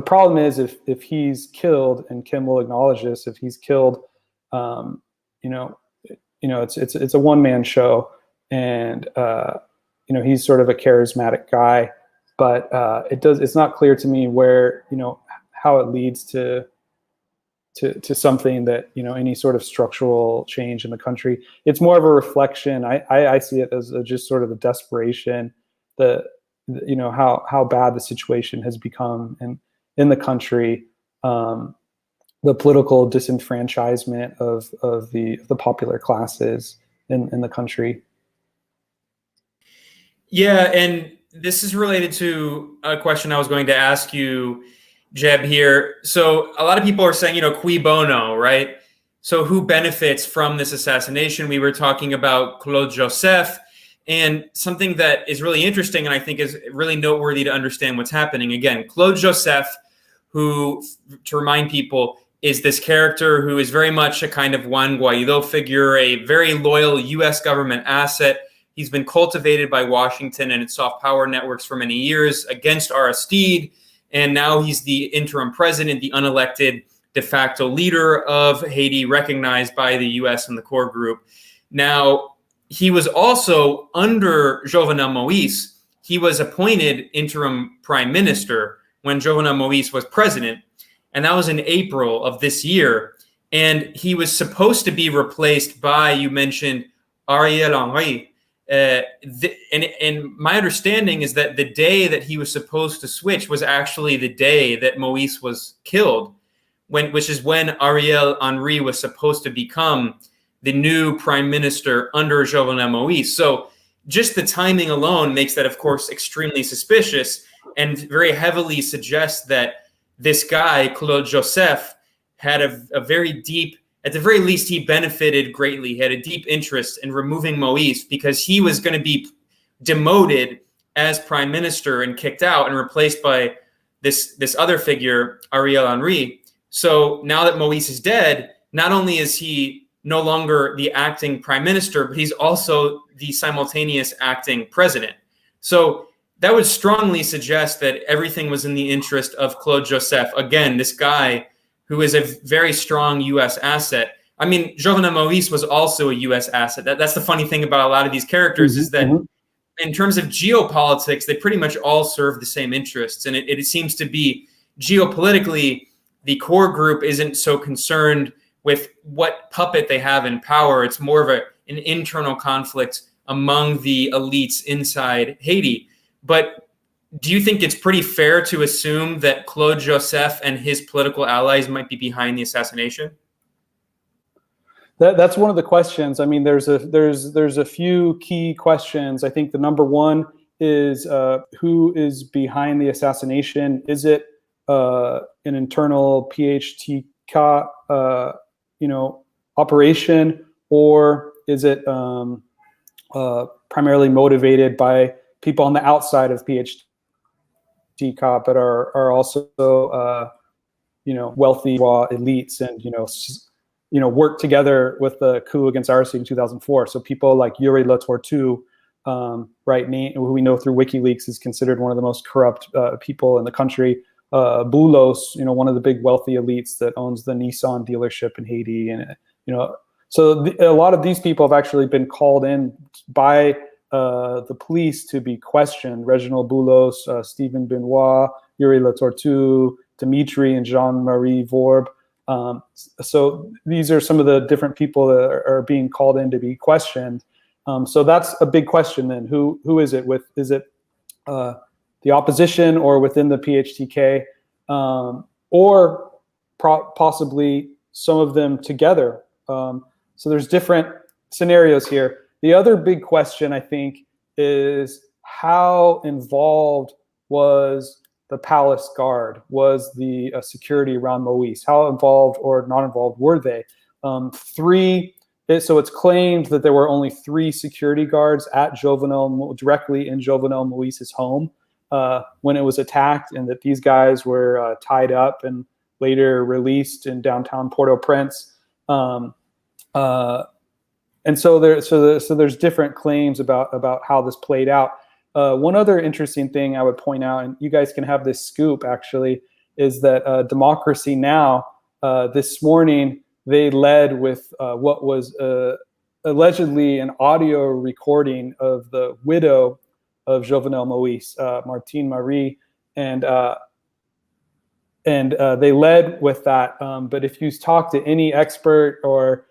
problem is if he's killed, and Kim will acknowledge this, if he's killed, it's a one-man show, and he's sort of a charismatic guy, but it's not clear to me where how it leads to something that any sort of structural change in the country. It's more of a reflection. I see it as just sort of a desperation, how bad the situation has become in the country, the political disenfranchisement of the popular classes in the country. Yeah, and this is related to a question I was going to ask you, Jeb, here. So a lot of people are saying, cui bono, right? So who benefits from this assassination? We were talking about Claude Joseph, and something that is really interesting and I think is really noteworthy to understand what's happening. Again, Claude Joseph, who, to remind people, is this character who is very much a kind of Juan Guaido figure, a very loyal U.S. government asset. He's been cultivated by Washington and its soft power networks for many years against Aristide. And now he's the interim president, the unelected de facto leader of Haiti, recognized by the U.S. and the core group. Now, he was also under Jovenel Moïse. He was appointed interim prime minister when Jovenel Moïse was president. And that was in April of this year. And he was supposed to be replaced by, you mentioned, Ariel Henry. And my understanding is that the day that he was supposed to switch was actually the day that Moïse was killed, which is when Ariel Henry was supposed to become the new prime minister under Jovenel Moïse. So just the timing alone makes that, of course, extremely suspicious and very heavily suggests that this guy, Claude Joseph, had a very deep, at the very least, he benefited greatly. He had a deep interest in removing Moïse because he was going to be demoted as prime minister and kicked out and replaced by this other figure, Ariel Henry. So now that Moïse is dead, not only is he no longer the acting prime minister, but he's also the simultaneous acting president. So that would strongly suggest that everything was in the interest of Claude Joseph. Again, this guy who is a very strong U.S. asset. I mean, Jovenel Moïse was also a U.S. asset. That's the funny thing about a lot of these characters is that in terms of geopolitics, they pretty much all serve the same interests. And it seems to be geopolitically, the core group isn't so concerned with what puppet they have in power. It's more of an internal conflict among the elites inside Haiti. But do you think it's pretty fair to assume that Claude Joseph and his political allies might be behind the assassination? That's one of the questions. I mean, there's a few key questions. I think the number one is who is behind the assassination? Is it an internal PHTK operation, or is it primarily motivated by people on the outside of PHTK but are also wealthy elites and work together with the coup against RC in 2004. So people like Yuri Le Tortue, who we know through WikiLeaks is considered one of the most corrupt people in the country. Boulos, one of the big wealthy elites that owns the Nissan dealership in Haiti, and so a lot of these people have actually been called in by the police to be questioned. Reginald Boulos, Stephen Benoit, Yuri Le Tortue, Dimitri and Jean-Marie Vorbe. So these are some of the different people that are being called in to be questioned. So that's a big question then. Who is it with? Is it the opposition or within the PHTK, or possibly some of them together? So there's different scenarios here. The other big question, I think, is how involved was the palace guard, was the security around Moïse? How involved or not involved were they? So it's claimed that there were only 3 security guards at directly in Jovenel Moïse's home when it was attacked, and that these guys were tied up and later released in downtown Port-au-Prince. And so there's different claims about how this played out. One other interesting thing I would point out, and you guys can have this scoop actually, is that Democracy Now! This morning, they led with what was allegedly an audio recording of the widow of Jovenel Moïse, Martine Marie, and they led with that. But if you talk to any expert or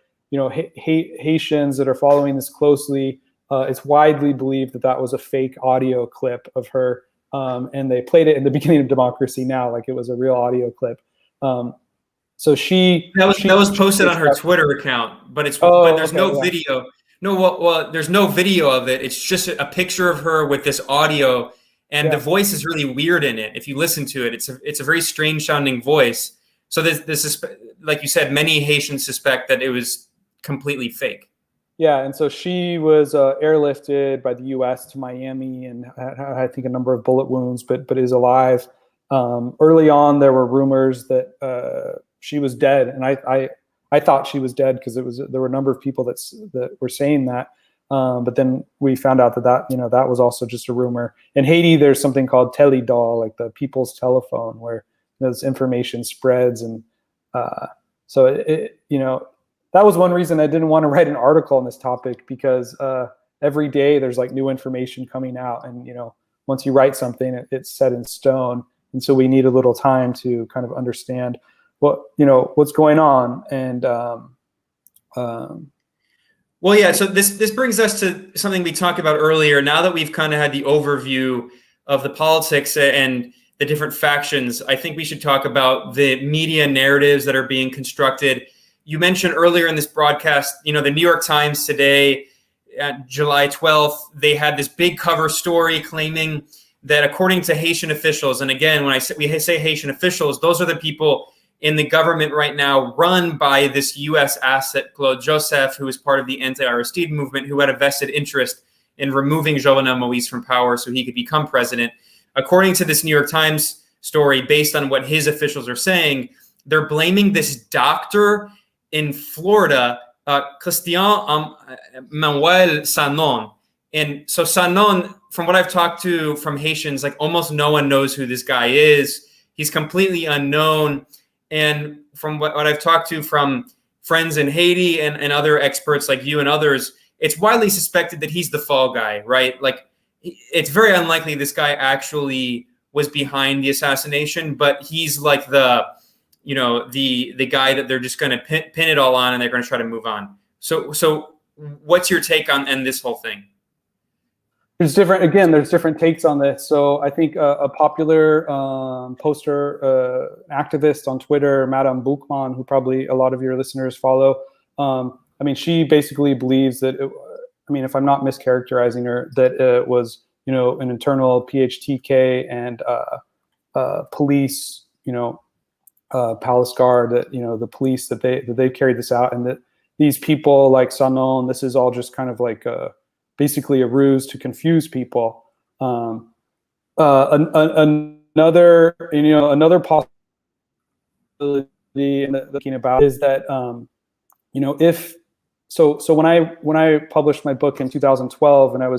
Haitians that are following this closely, it's widely believed that was a fake audio clip of her, and they played it in the beginning of Democracy Now! Like it was a real audio clip. So that was posted on her Twitter account, but there's no video. No, there's no video of it. It's just a picture of her with this audio, and the voice is really weird in it. If you listen to it, it's a very strange sounding voice. So this is, like you said, many Haitians suspect that it was completely fake. Yeah, and so she was airlifted by the U.S. to Miami and had, I think, a number of bullet wounds, but is alive. Early on, there were rumors that she was dead, and I thought she was dead because there were a number of people that were saying that. But then we found out that was also just a rumor. In Haiti, there's something called Telidol, like the people's telephone, where this information spreads, and so that was one reason I didn't want to write an article on this topic, because every day there's like new information coming out, and once you write something, it's set in stone, and so we need a little time to kind of understand what's going on. And well, yeah. So this brings us to something we talked about earlier. Now that we've kind of had the overview of the politics and the different factions, I think we should talk about the media narratives that are being constructed. You mentioned earlier in this broadcast, the New York Times today, July 12th, they had this big cover story claiming that according to Haitian officials, and again, when we say Haitian officials, those are the people in the government right now run by this U.S. asset, Claude Joseph, who is part of the anti-Aristide movement, who had a vested interest in removing Jovenel Moïse from power so he could become president. According to this New York Times story, based on what his officials are saying, they're blaming this doctor in Florida, Christian Manuel Sanon. And so Sanon, from what I've talked to from Haitians, like almost no one knows who this guy is. He's completely unknown. And from what I've talked to from friends in Haiti and other experts like you and others, it's widely suspected that he's the fall guy, right? Like, it's very unlikely this guy actually was behind the assassination, but he's like the guy that they're just going to pin it all on, and they're going to try to move on. So what's your take on this whole thing? There's different takes on this. So I think a popular poster activist on Twitter, Madame Boukman, who probably a lot of your listeners follow, I mean, she basically believes that, if I'm not mischaracterizing her, that it was, an internal PHTK and police, palace guard, that, the police, that they carried this out, and that these people like Sanon, this is all just kind of like basically a ruse to confuse people. Another possibility looking about is that when I published my book in 2012, and I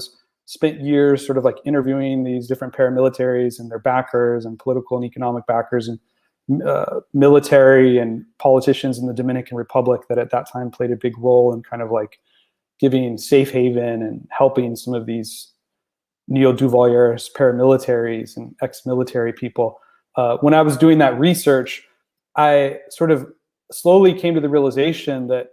spent years sort of like interviewing these different paramilitaries and their backers and political and economic backers and military and politicians in the Dominican Republic that at that time played a big role in kind of like giving safe haven and helping some of these neo-Duvalier paramilitaries and ex-military people. When I was doing that research, I sort of slowly came to the realization that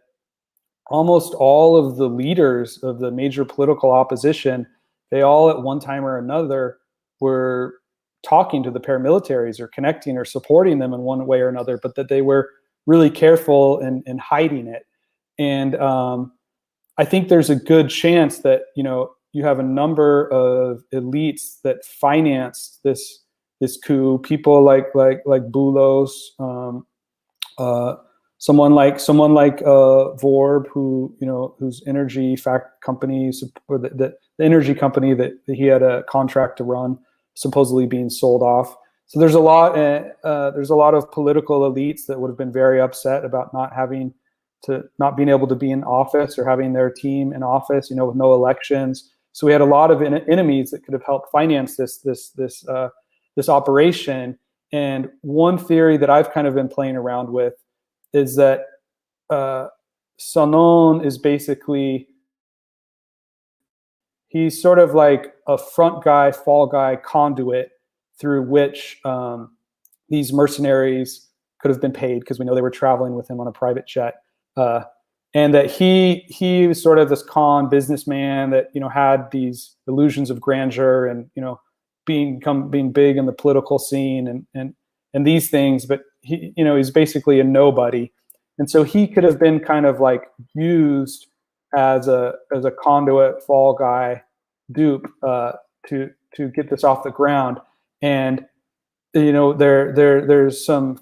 almost all of the leaders of the major political opposition, they all at one time or another were talking to the paramilitaries or connecting or supporting them in one way or another, but that they were really careful in hiding it. And I think there's a good chance that, you have a number of elites that financed this coup. People like Boulos, someone like Vorb, whose energy companies, or the energy company that he had a contract to run, supposedly being sold off. So there's a lot of political elites that would have been very upset about not being able to be in office or having their team in office, with no elections. So we had a lot of enemies that could have helped finance this operation. And one theory that I've kind of been playing around with is that Sanon is basically, he's sort of like a front guy, fall guy conduit through which these mercenaries could have been paid, because we know they were traveling with him on a private jet. And that he was sort of this con businessman that, had these illusions of grandeur and, being big in the political scene and these things, but he's basically a nobody. And so he could have been kind of like used as a conduit, fall guy, dupe, to get this off the ground. And there's some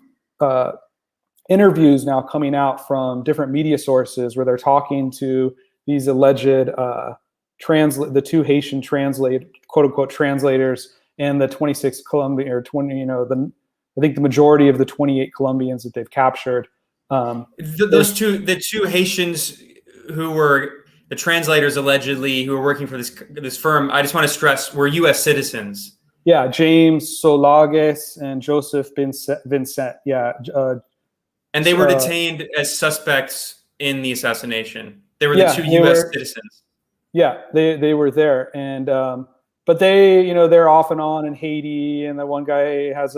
interviews now coming out from different media sources where they're talking to these alleged the two Haitian quote unquote translators and the 26 Colombian, or 20, I think the majority of the 28 Colombians that they've captured. The two Haitians who were the translators allegedly, who were working for this firm, I just want to stress, were U.S. citizens. Yeah, James Solages and Joseph Vincent. Yeah. And they were detained as suspects in the assassination. They were the two U.S. citizens. Yeah, they were there, and but they're off and on in Haiti, and the one guy has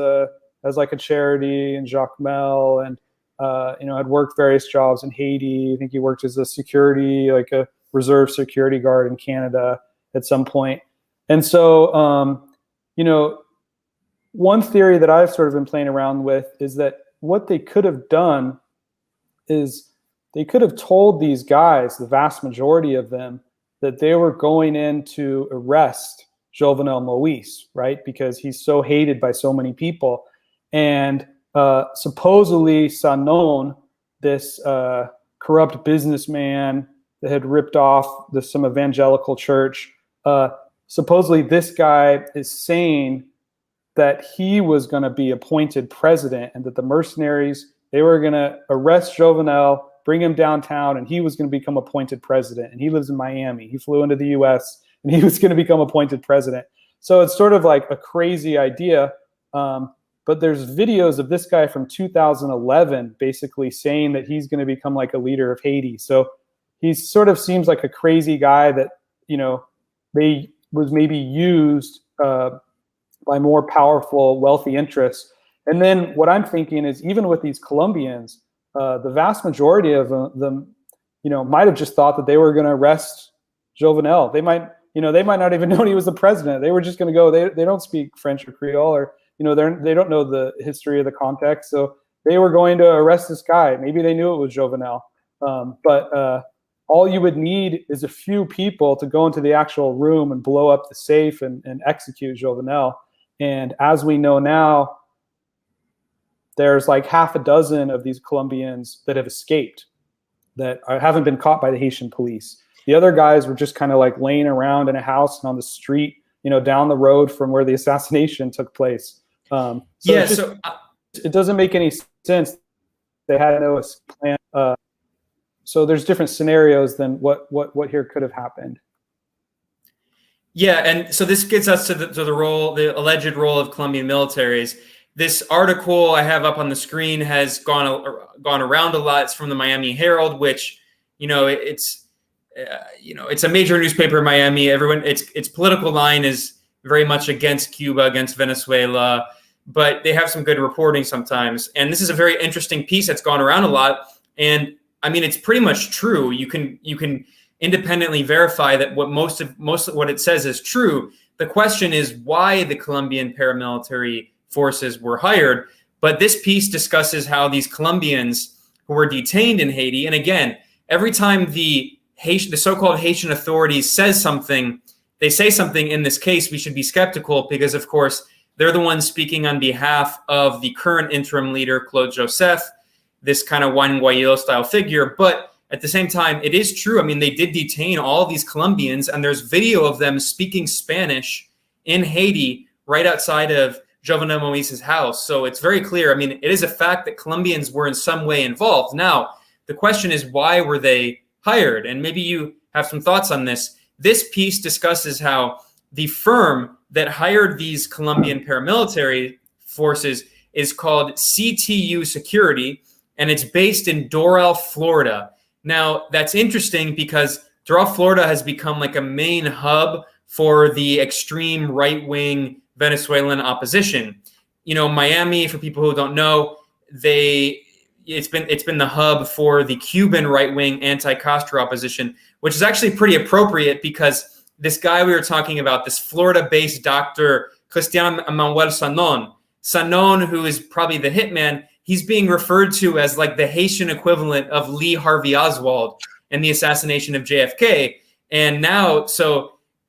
like a charity in Jacmel, and had worked various jobs in Haiti. I think he worked as a security, like a reserve security guard in Canada at some point. And so, one theory that I've sort of been playing around with is that what they could have done is they could have told these guys, the vast majority of them, that they were going in to arrest Jovenel Moïse, right? Because he's so hated by so many people. And supposedly Sanon, this corrupt businessman that had ripped off some evangelical church, supposedly this guy is saying that he was going to be appointed president, and that the mercenaries, they were going to arrest Jovenel, bring him downtown, and he was going to become appointed president. And he lives in Miami. He flew into the U.S. and he was going to become appointed president. So it's sort of like a crazy idea. But there's videos of this guy from 2011 basically saying that he's going to become like a leader of Haiti. So he sort of seems like a crazy guy that, was maybe used by more powerful, wealthy interests. And then what I'm thinking is, even with these Colombians, the vast majority of them, might have just thought that they were going to arrest Jovenel. They might not even know he was the president. They were just going to go. They don't speak French or Creole, or they don't know the history of the context. So they were going to arrest this guy. Maybe they knew it was Jovenel. But all you would need is a few people to go into the actual room and blow up the safe and execute Jovenel. And as we know now, there's like half a dozen of these Colombians that have escaped, that haven't been caught by the Haitian police. The other guys were just kind of like laying around in a house and on the street, down the road from where the assassination took place. It doesn't make any sense. They had no plan. So there's different scenarios than what here could have happened. Yeah, and so this gets us to the alleged role of Colombian militaries. This article I have up on the screen has gone around a lot. It's from the Miami Herald, which it's a major newspaper in Miami. Its political line is very much against Cuba, against Venezuela, but they have some good reporting sometimes. And this is a very interesting piece that's gone around a lot. And I mean, it's pretty much true. You can independently verify that most of what it says is true. The question is why the Colombian paramilitary forces were hired. But this piece discusses how these Colombians who were detained in Haiti, and again, every time the so-called Haitian authorities say something in this case, we should be skeptical because, of course, they're the ones speaking on behalf of the current interim leader, Claude Joseph, this kind of Juan Guaido style figure. But at the same time, it is true. I mean, they did detain all of these Colombians, and there's video of them speaking Spanish in Haiti right outside of Jovenel Moïse's house. So it's very clear. I mean, it is a fact that Colombians were in some way involved. Now, the question is, why were they hired? And maybe you have some thoughts on this. This piece discusses how the firm that hired these Colombian paramilitary forces is called CTU Security, and it's based in Doral, Florida. Now, that's interesting because Doral, Florida has become like a main hub for the extreme right-wing Venezuelan opposition. Miami, for people who don't know, it's been the hub for the Cuban right-wing anti-Castro opposition, which is actually pretty appropriate because this guy we were talking about, this Florida-based doctor, Cristian Manuel Sanon, who is probably the hitman, he's being referred to as like the Haitian equivalent of Lee Harvey Oswald in the assassination of JFK. And now,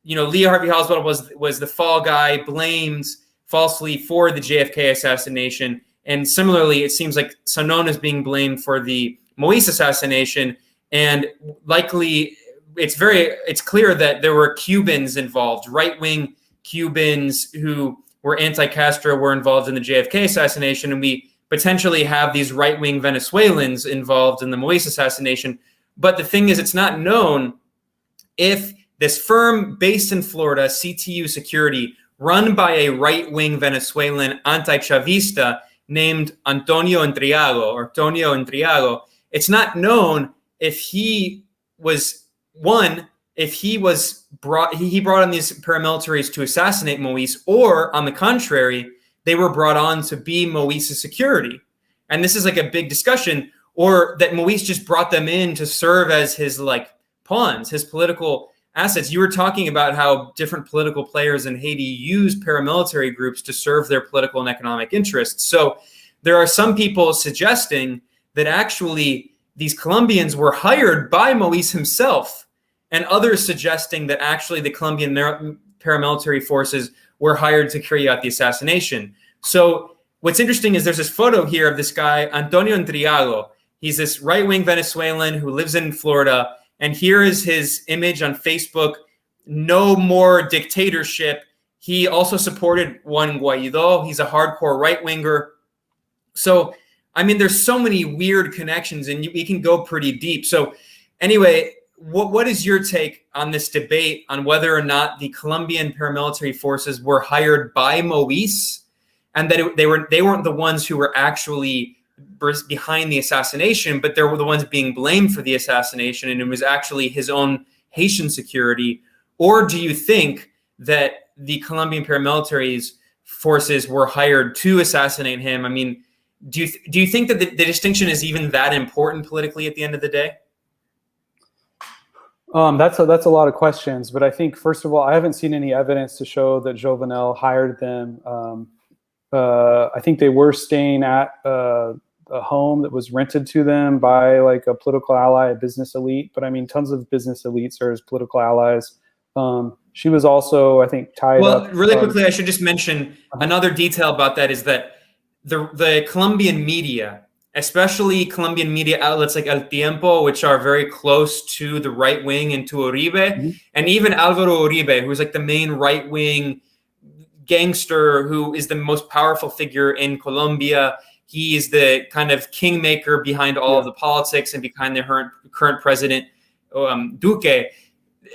Lee Harvey Oswald was the fall guy blamed falsely for the JFK assassination. And similarly, it seems like Sanon is being blamed for the Moïse assassination. And likely, it's clear that there were Cubans involved, right-wing Cubans who were anti-Castro were involved in the JFK assassination. And we potentially have these right-wing Venezuelans involved in the Moïse assassination. But the thing is, it's not known if this firm based in Florida, CTU Security, run by a right-wing Venezuelan anti-Chavista named Antonio Intriago, it's not known if he brought on these paramilitaries to assassinate Moïse, or on the contrary, they were brought on to be Moïse's security. And this is like a big discussion, or that Moïse just brought them in to serve as his pawns, his political assets. You were talking about how different political players in Haiti use paramilitary groups to serve their political and economic interests. So there are some people suggesting that actually these Colombians were hired by Moïse himself, and others suggesting that actually the Colombian paramilitary forces were hired to carry out the assassination. So what's interesting is there's this photo here of this guy, Antonio Intriago. He's this right-wing Venezuelan who lives in Florida. And here is his image on Facebook, no more dictatorship. He also supported Juan Guaido. He's a hardcore right-winger. So, I mean, there's so many weird connections, and we can go pretty deep. So anyway, what is your take on this debate on whether or not the Colombian paramilitary forces were hired by Moïse, and that they weren't the ones who were actually behind the assassination, but they were the ones being blamed for the assassination, and it was actually his own Haitian security? Or do you think that the Colombian paramilitary forces were hired to assassinate him? I mean, do you think that the distinction is even that important politically at the end of the day? That's a lot of questions, but I think, first of all, I haven't seen any evidence to show that Jovenel hired them. I think they were staying at a home that was rented to them by like a political ally, a business elite. But I mean, tons of business elites are his political allies. She was also, I think, tied up. Well, really quickly, I should just mention another detail about that is that the Colombian media, especially Colombian media outlets like El Tiempo, which are very close to the right wing and to Uribe, and even Alvaro Uribe, who's like the main right wing gangster who is the most powerful figure in Colombia. He is the kind of kingmaker behind all of the politics and behind the current president, Duque.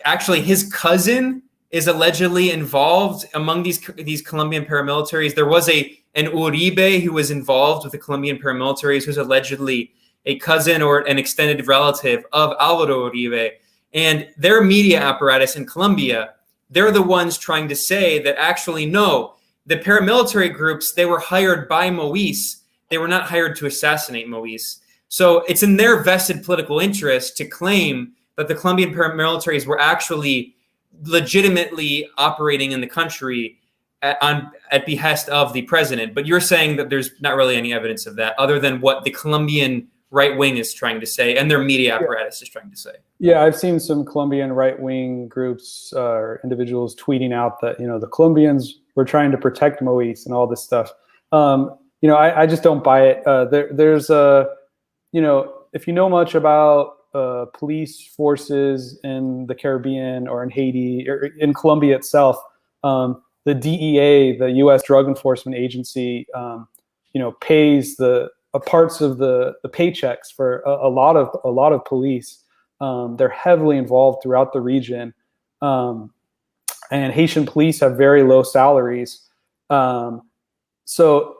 Actually, his cousin is allegedly involved among these Colombian paramilitaries. There was an Uribe who was involved with the Colombian paramilitaries, who's allegedly a cousin or an extended relative of Alvaro Uribe. And their media apparatus in Colombia, they're the ones trying to say that actually, no, the paramilitary groups, they were hired by Moïse. They were not hired to assassinate Moïse. So it's in their vested political interest to claim that the Colombian paramilitaries were actually legitimately operating in the country at behest of the president. But you're saying that there's not really any evidence of that other than what the Colombian right wing is trying to say and their media apparatus is trying to say. Yeah, I've seen some Colombian right wing groups or individuals tweeting out that, the Colombians were trying to protect Moïse and all this stuff. I just don't buy it. There's if you know much about police forces in the Caribbean or in Haiti or in Colombia itself, the DEA, the U.S. Drug Enforcement Agency, pays the parts of the paychecks for a lot of police. They're heavily involved throughout the region, and Haitian police have very low salaries. So,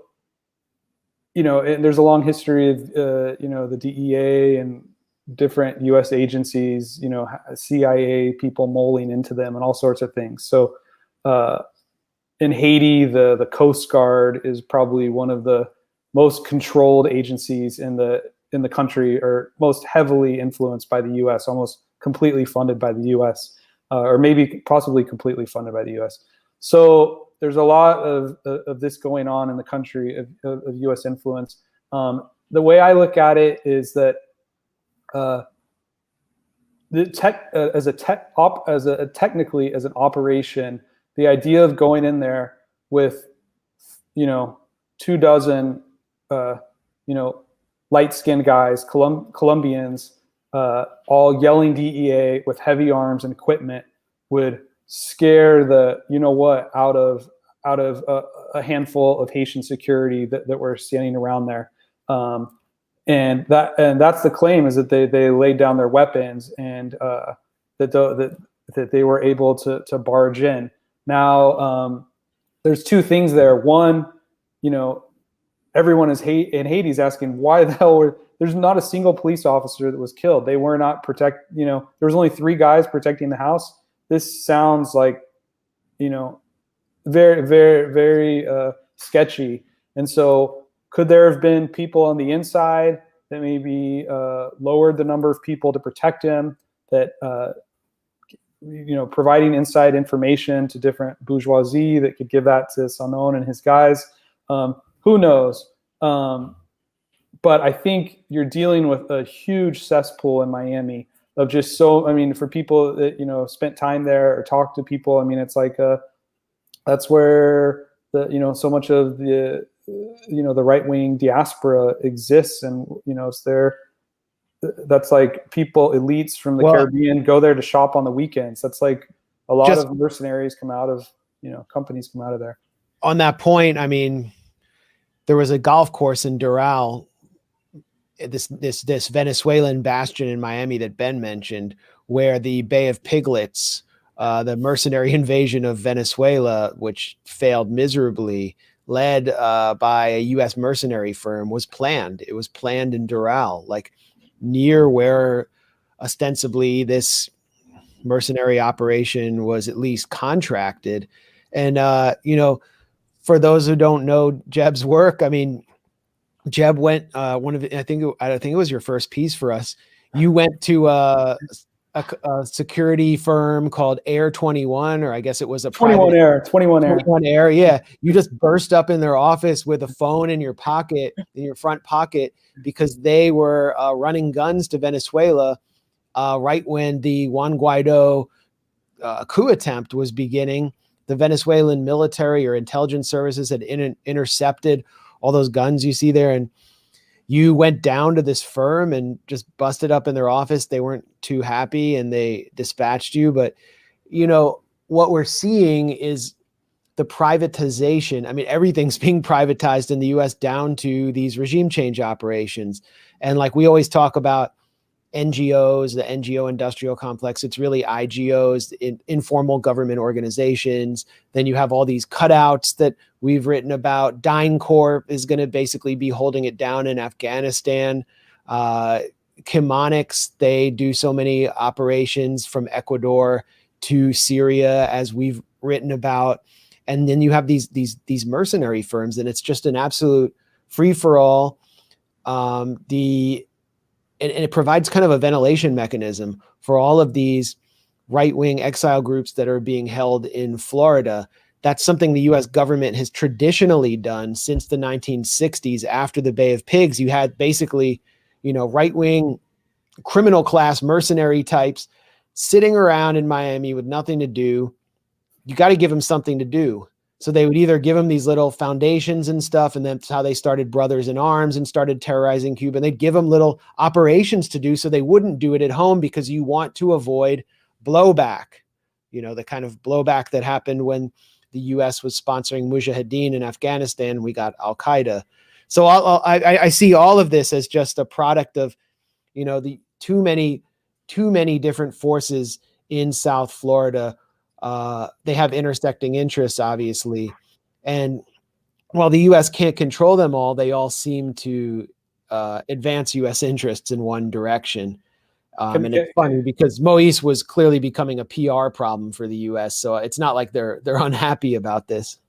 and there's a long history of the DEA and different U.S. agencies, CIA people mulling into them and all sorts of things. So in Haiti, the Coast Guard is probably one of the most controlled agencies in the country, or most heavily influenced by the U.S., almost completely funded by the U.S., or maybe possibly completely funded by the U.S. So there's a lot of this going on in the country of U.S. influence. The way I look at it is that technically as an operation, the idea of going in there with 24 light-skinned guys, Colombians, all yelling DEA with heavy arms and equipment would scare the out of a handful of Haitian security that were standing around there. And that's the claim, is that they laid down their weapons and that they were able to barge in. Now, there's two things there. One, everyone in Haiti is asking, why the hell there's not a single police officer that was killed. They were not there was only 3 guys protecting the house. This sounds like, very, very, very sketchy. And so could there have been people on the inside that maybe lowered the number of people to protect him, that, providing inside information to different bourgeoisie that could give that to Sanon and his guys? Who knows? But I think you're dealing with a huge cesspool in Miami of just for people that, spent time there or talked to people, it's like that's where so much of the, the right-wing diaspora exists, and, it's there. That's like elites from the Caribbean go there to shop on the weekends. That's like a lot of mercenaries come out of, companies come out of there. On that point, there was a golf course in Doral, this Venezuelan bastion in Miami that Ben mentioned, where the Bay of Piglets, the mercenary invasion of Venezuela, which failed miserably, led by a U.S. mercenary firm, was planned. It was planned in Doral, like near where ostensibly this mercenary operation was at least contracted. And, for those who don't know Jeb's work, I mean, Jeb went, I think it was your first piece for us. You went to a security firm called Air 21, or I guess it was a 21 Air. 21 Air. Yeah. You just burst up in their office with a phone in your pocket, in your front pocket, because they were running guns to Venezuela right when the Juan Guaido coup attempt was beginning. The Venezuelan military or intelligence services had intercepted all those guns you see there. And you went down to this firm and just busted up in their office. They weren't too happy and they dispatched you. But, what we're seeing is the privatization. I mean, everything's being privatized in the US down to these regime change operations. And like we always talk about NGOs, the NGO industrial complex, it's really IGOs, informal government organizations. Then you have all these cutouts that we've written about. DynCorp is going to basically be holding it down in Afghanistan. Chemonics, they do so many operations from Ecuador to Syria, as we've written about. And then you have these mercenary firms, and it's just an absolute free-for-all. And it provides kind of a ventilation mechanism for all of these right-wing exile groups that are being held in Florida. That's something the U.S. government has traditionally done since the 1960s. After the Bay of Pigs, you had basically, right-wing criminal class mercenary types sitting around in Miami with nothing to do. You got to give them something to do. So they would either give them these little foundations and stuff, and that's how they started Brothers in Arms and started terrorizing Cuba. And they'd give them little operations to do so they wouldn't do it at home, because you want to avoid blowback, the kind of blowback that happened when the U.S. was sponsoring Mujahideen in Afghanistan. We got Al-Qaeda. So I see all of this as just a product of, the too many different forces in South Florida. They have intersecting interests, obviously. And while the U.S. can't control them all, they all seem to advance U.S. interests in one direction. And it's funny because Moïse was clearly becoming a PR problem for the U.S. So it's not like they're unhappy about this.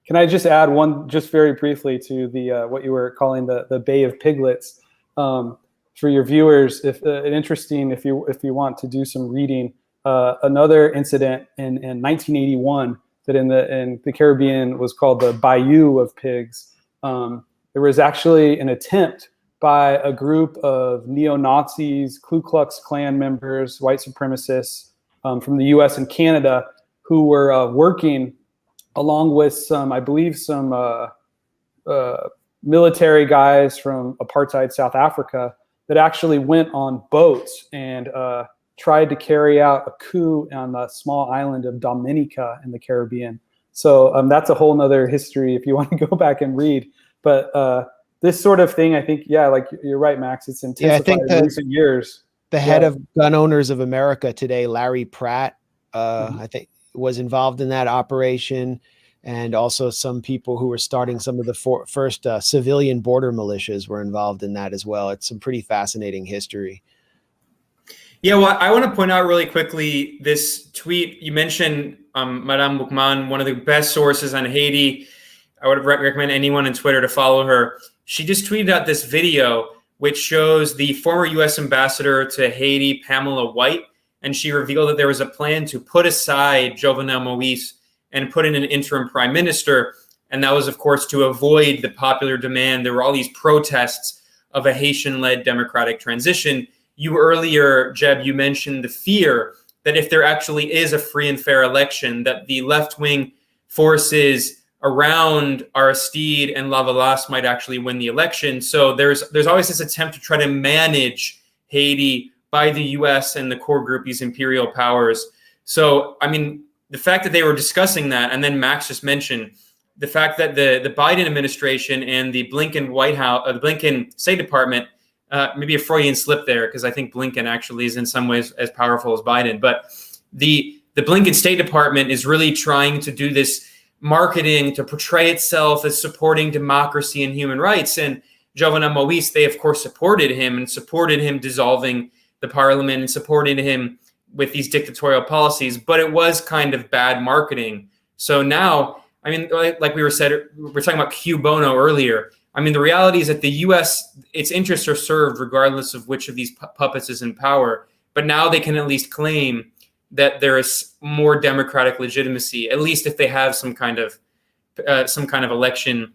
Can I just add one, just very briefly, to the what you were calling the Bay of Piglets? For your viewers, if you want to do some reading, another incident in 1981 that in the Caribbean was called the Bayou of Pigs. There was actually an attempt by a group of neo-Nazis, Ku Klux Klan members, white supremacists from the U.S. and Canada, who were working along with some military guys from apartheid South Africa, that actually went on boats and tried to carry out a coup on the small island of Dominica in the Caribbean. So that's a whole nother history if you want to go back and read. But this sort of thing, I think, like you're right, Max, it's intensified in recent years. The head of Gun Owners of America today, Larry Pratt, I think was involved in that operation. And also some people who were starting some of the first civilian border militias were involved in that as well. It's some pretty fascinating history. Yeah, well, I want to point out really quickly this tweet. You mentioned Madame Boukman, one of the best sources on Haiti. I would recommend anyone on Twitter to follow her. She just tweeted out this video which shows the former U.S. ambassador to Haiti, Pamela White, and she revealed that there was a plan to put aside Jovenel Moïse and put in an interim prime minister. And that was, of course, to avoid the popular demand. There were all these protests of a Haitian-led democratic transition. You earlier, Jeb, you mentioned the fear that if there actually is a free and fair election, that the left-wing forces around Aristide and Lavalas might actually win the election. So there's always this attempt to try to manage Haiti by the U.S. and the core group, these imperial powers. So, I mean, the fact that they were discussing that, and then Max just mentioned the fact that the Biden administration and the Blinken White House, the Blinken State Department maybe a Freudian slip there, because I think Blinken actually is in some ways as powerful as Biden. But the Blinken State Department is really trying to do this marketing to portray itself as supporting democracy and human rights. And Jovenel Moïse, they of course supported him dissolving the parliament and supported him with these dictatorial policies. But it was kind of bad marketing. So now, I mean, like we were talking about Q Bono earlier. I mean, the reality is that the U.S., its interests are served regardless of which of these puppets is in power. But now they can at least claim that there is more democratic legitimacy, at least if they have some kind of election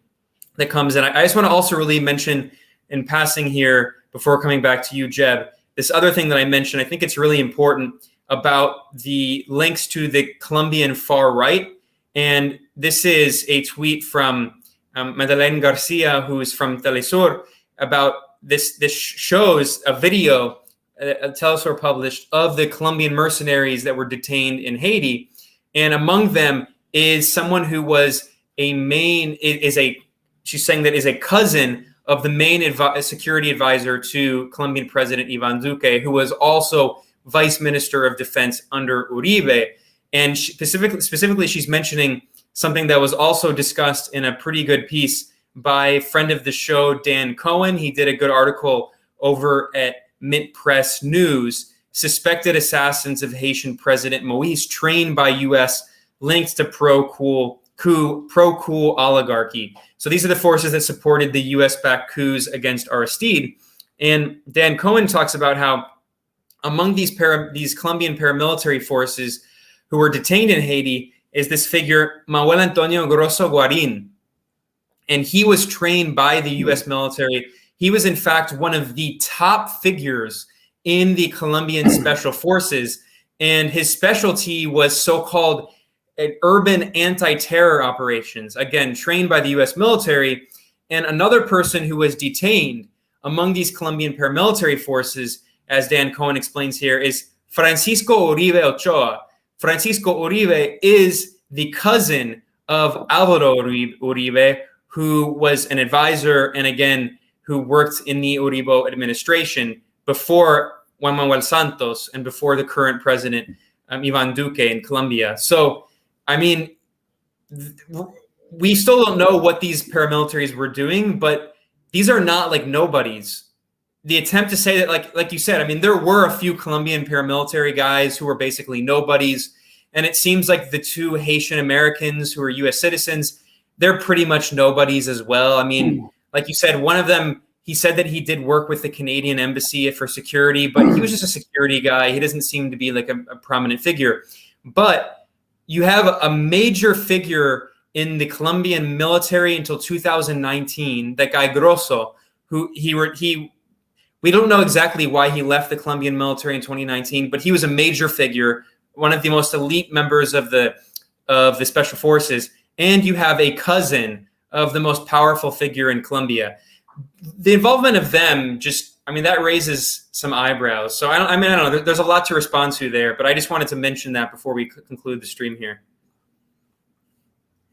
that comes in. I just want to also really mention in passing here, before coming back to you, Jeb, this other thing that I mentioned. I think it's really important about the links to the Colombian far right. And this is a tweet from Madeleine Garcia, who is from Telesur, about this. This shows a video Telesur published of the Colombian mercenaries that were detained in Haiti. And among them is someone who was she's saying that is a cousin of the main security advisor to Colombian President Ivan Duque, who was also Vice Minister of Defense under Uribe. And specifically, she's mentioning something that was also discussed in a pretty good piece by a friend of the show, Dan Cohen. He did a good article over at Mint Press News, suspected assassins of Haitian President Moïse trained by U.S. linked to pro-coup oligarchy. So these are the forces that supported the U.S.-backed coups against Aristide. And Dan Cohen talks about how among these Colombian paramilitary forces who were detained in Haiti is this figure, Manuel Antonio Grosso Guarin. And he was trained by the U.S. military. He was, in fact, one of the top figures in the Colombian special forces. And his specialty was so-called urban anti-terror operations, again, trained by the U.S. military. And another person who was detained among these Colombian paramilitary forces, as Dan Cohen explains here, is Francisco Uribe Ochoa. Francisco Uribe is the cousin of Alvaro Uribe, who was an advisor and, again, who worked in the Uribe administration before Juan Manuel Santos and before the current president, Ivan Duque in Colombia. So, I mean, we still don't know what these paramilitaries were doing, but these are not like nobodies. The attempt to say that, like you said, I mean, there were a few Colombian paramilitary guys who were basically nobodies. And it seems like the two Haitian Americans who are U.S. citizens, they're pretty much nobodies as well. I mean, like you said, one of them, he said that he did work with the Canadian embassy for security, but he was just a security guy. He doesn't seem to be like a prominent figure. But you have a major figure in the Colombian military until 2019, that guy Grosso, who we don't know exactly why he left the Colombian military in 2019, but he was a major figure, one of the most elite members of the special forces. And you have a cousin of the most powerful figure in Colombia. The involvement of them that raises some eyebrows. So I don't know. There's a lot to respond to there, but I just wanted to mention that before we conclude the stream here.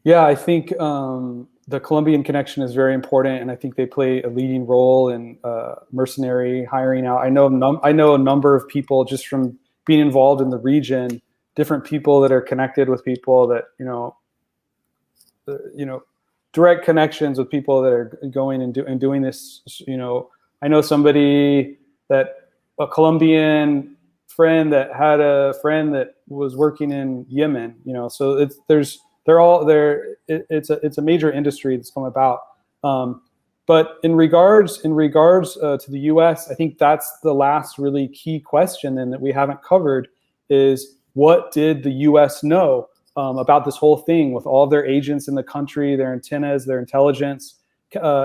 Yeah, I think the Colombian connection is very important, and I think they play a leading role in mercenary hiring out. I know a number of people just from being involved in the region, different people that are connected with people that direct connections with people that are going and doing this. I know somebody a Colombian friend that had a friend that was working in Yemen. So they're all there. It's a major industry that's come about. But in regards to the U.S., I think that's the last really key question then that we haven't covered is, what did the U.S. know about this whole thing with all their agents in the country, their antennas, their intelligence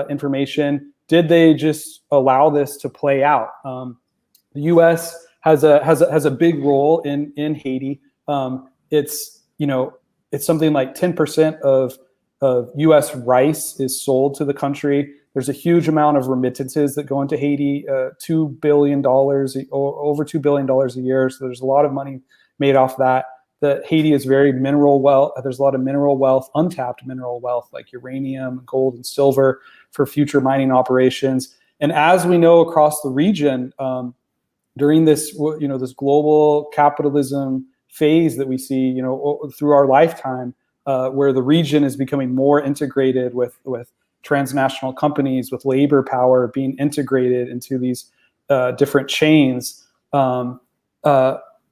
information? Did they just allow this to play out? The U.S. has a big role in Haiti. It's something like 10% of U.S. rice is sold to the country. There's a huge amount of remittances that go into Haiti, $2 billion, over $2 billion a year. So there's a lot of money made off that. Haiti is very mineral wealth. There's a lot of mineral wealth, untapped mineral wealth, like uranium, gold, and silver for future mining operations. And as we know across the region, during this, this global capitalism phase that we see, through our lifetime, where the region is becoming more integrated with transnational companies, with labor power being integrated into these different chains.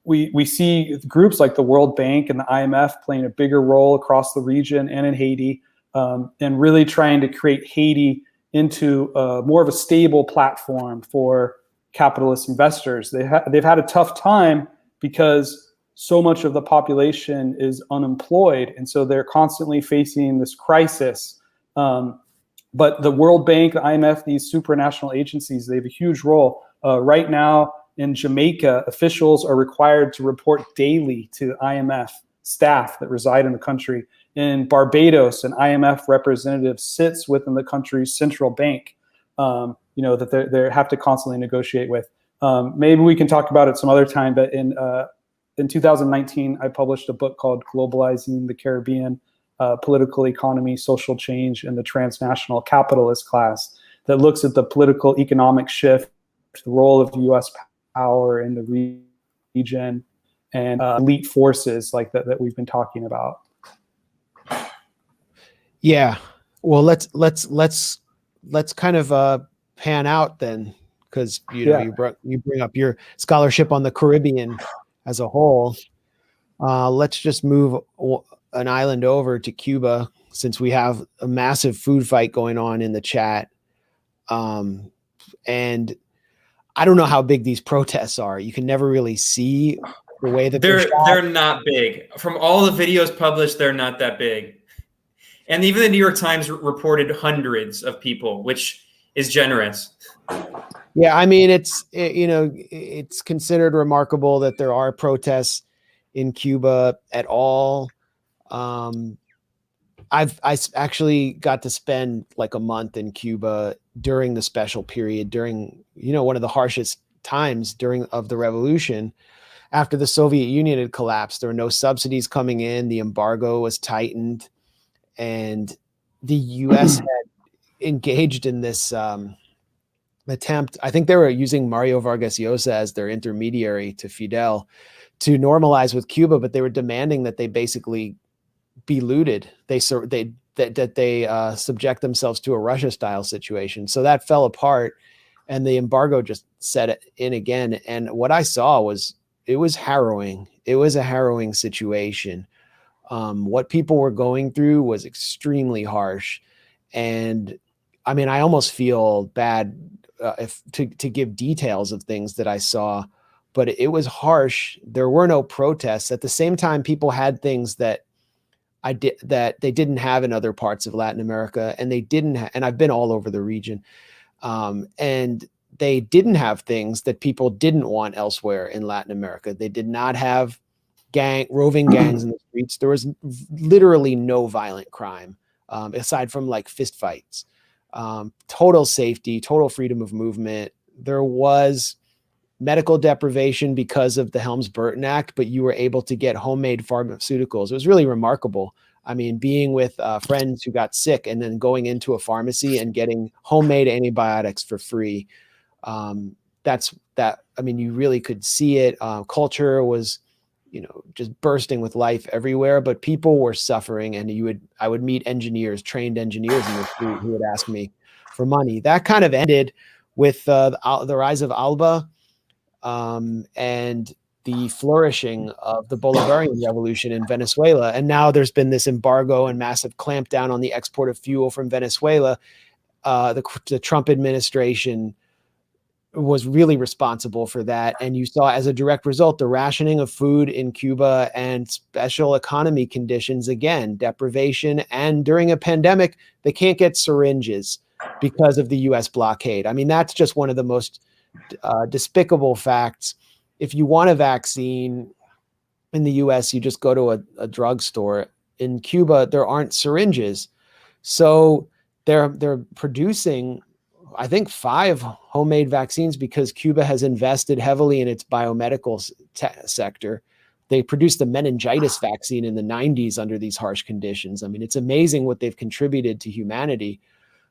We see groups like the World Bank and the IMF playing a bigger role across the region and in Haiti, and really trying to create Haiti into more of a stable platform for capitalist investors. They've had a tough time because so much of the population is unemployed, and so they're constantly facing this crisis. But the World Bank, the IMF, these supranational agencies, they have a huge role. Right now in Jamaica, officials are required to report daily to IMF staff that reside in the country. In Barbados, an IMF representative sits within the country's central bank, that they have to constantly negotiate with. Maybe we can talk about it some other time, but in 2019, I published a book called Globalizing the Caribbean, Political Economy, Social Change, and the Transnational Capitalist Class, that looks at the political economic shift, the role of U.S. power in the region, and elite forces like that we've been talking about. Yeah. Well, let's kind of pan out then, because you bring up your scholarship on the Caribbean as a whole. Let's just move an island over to Cuba, since we have a massive food fight going on in the chat. And I don't know how big these protests are. You can never really see the way that they're not big. From all the videos published, they're not that big. And even the New York Times reported hundreds of people, which is generous. Yeah, I mean, it's considered remarkable that there are protests in Cuba at all. I actually got to spend like a month in Cuba during the special period, during one of the harshest times of the revolution. After the Soviet Union had collapsed, there were no subsidies coming in. The embargo was tightened, and the U.S. had engaged in this attempt. I think they were using Mario Vargas Llosa as their intermediary to Fidel to normalize with Cuba, but they were demanding that they basically be looted. They subject themselves to a Russia-style situation. So that fell apart, and the embargo just set it in again. And what I saw it was harrowing. It was a harrowing situation. What people were going through was extremely harsh. And I mean, I almost feel bad to give details of things that I saw, but it was harsh. There were no protests. At the same time, people had things that that they didn't have in other parts of Latin America, and they didn't and I've been all over the region, and they didn't have things that people didn't want elsewhere in Latin America. They did not have roving gangs in the streets. There was literally no violent crime, aside from like fist fights. Total safety, total freedom of movement. There was medical deprivation because of the Helms-Burton Act, but you were able to get homemade pharmaceuticals. It was really remarkable. I mean, being with friends who got sick and then going into a pharmacy and getting homemade antibiotics for free. You really could see it. Culture was, just bursting with life everywhere, but people were suffering. And I would meet trained engineers in the street who would ask me for money. That kind of ended with the rise of ALBA, and the flourishing of the Bolivarian revolution in Venezuela. And now there's been this embargo and massive clampdown on the export of fuel from Venezuela. The Trump administration was really responsible for that. And you saw as a direct result, the rationing of food in Cuba and special economy conditions, again, deprivation. And during a pandemic, they can't get syringes because of the US blockade. I mean, that's just one of the most despicable facts. If you want a vaccine in the US, you just go to a drugstore. In Cuba, there aren't syringes. So they're producing, I think, 5 homemade vaccines because Cuba has invested heavily in its biomedical sector. They produced the meningitis vaccine in the 90s under these harsh conditions. I mean, it's amazing what they've contributed to humanity.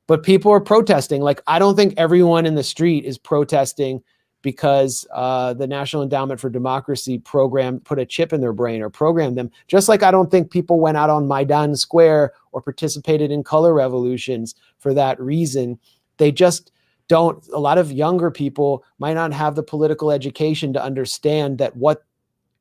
but people are protesting. Like, I don't think everyone in the street is protesting because the National Endowment for Democracy put a chip in their brain or programmed them. Just like I don't think people went out on Maidan Square or participated in color revolutions for that reason. They just don't. A lot of younger people might not have the political education to understand that what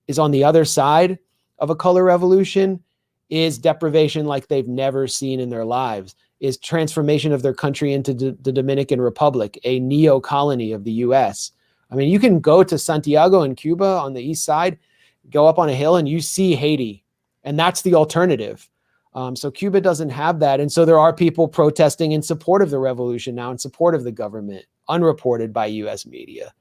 is on the other side of a color revolution is deprivation like they've never seen in their lives, is transformation of their country into the Dominican Republic, a neo-colony of the US. I mean, you can go to Santiago in Cuba on the east side, go up on a hill and you see Haiti, and that's the alternative. So Cuba doesn't have that. And so there are people protesting in support of the revolution now, in support of the government, unreported by US media.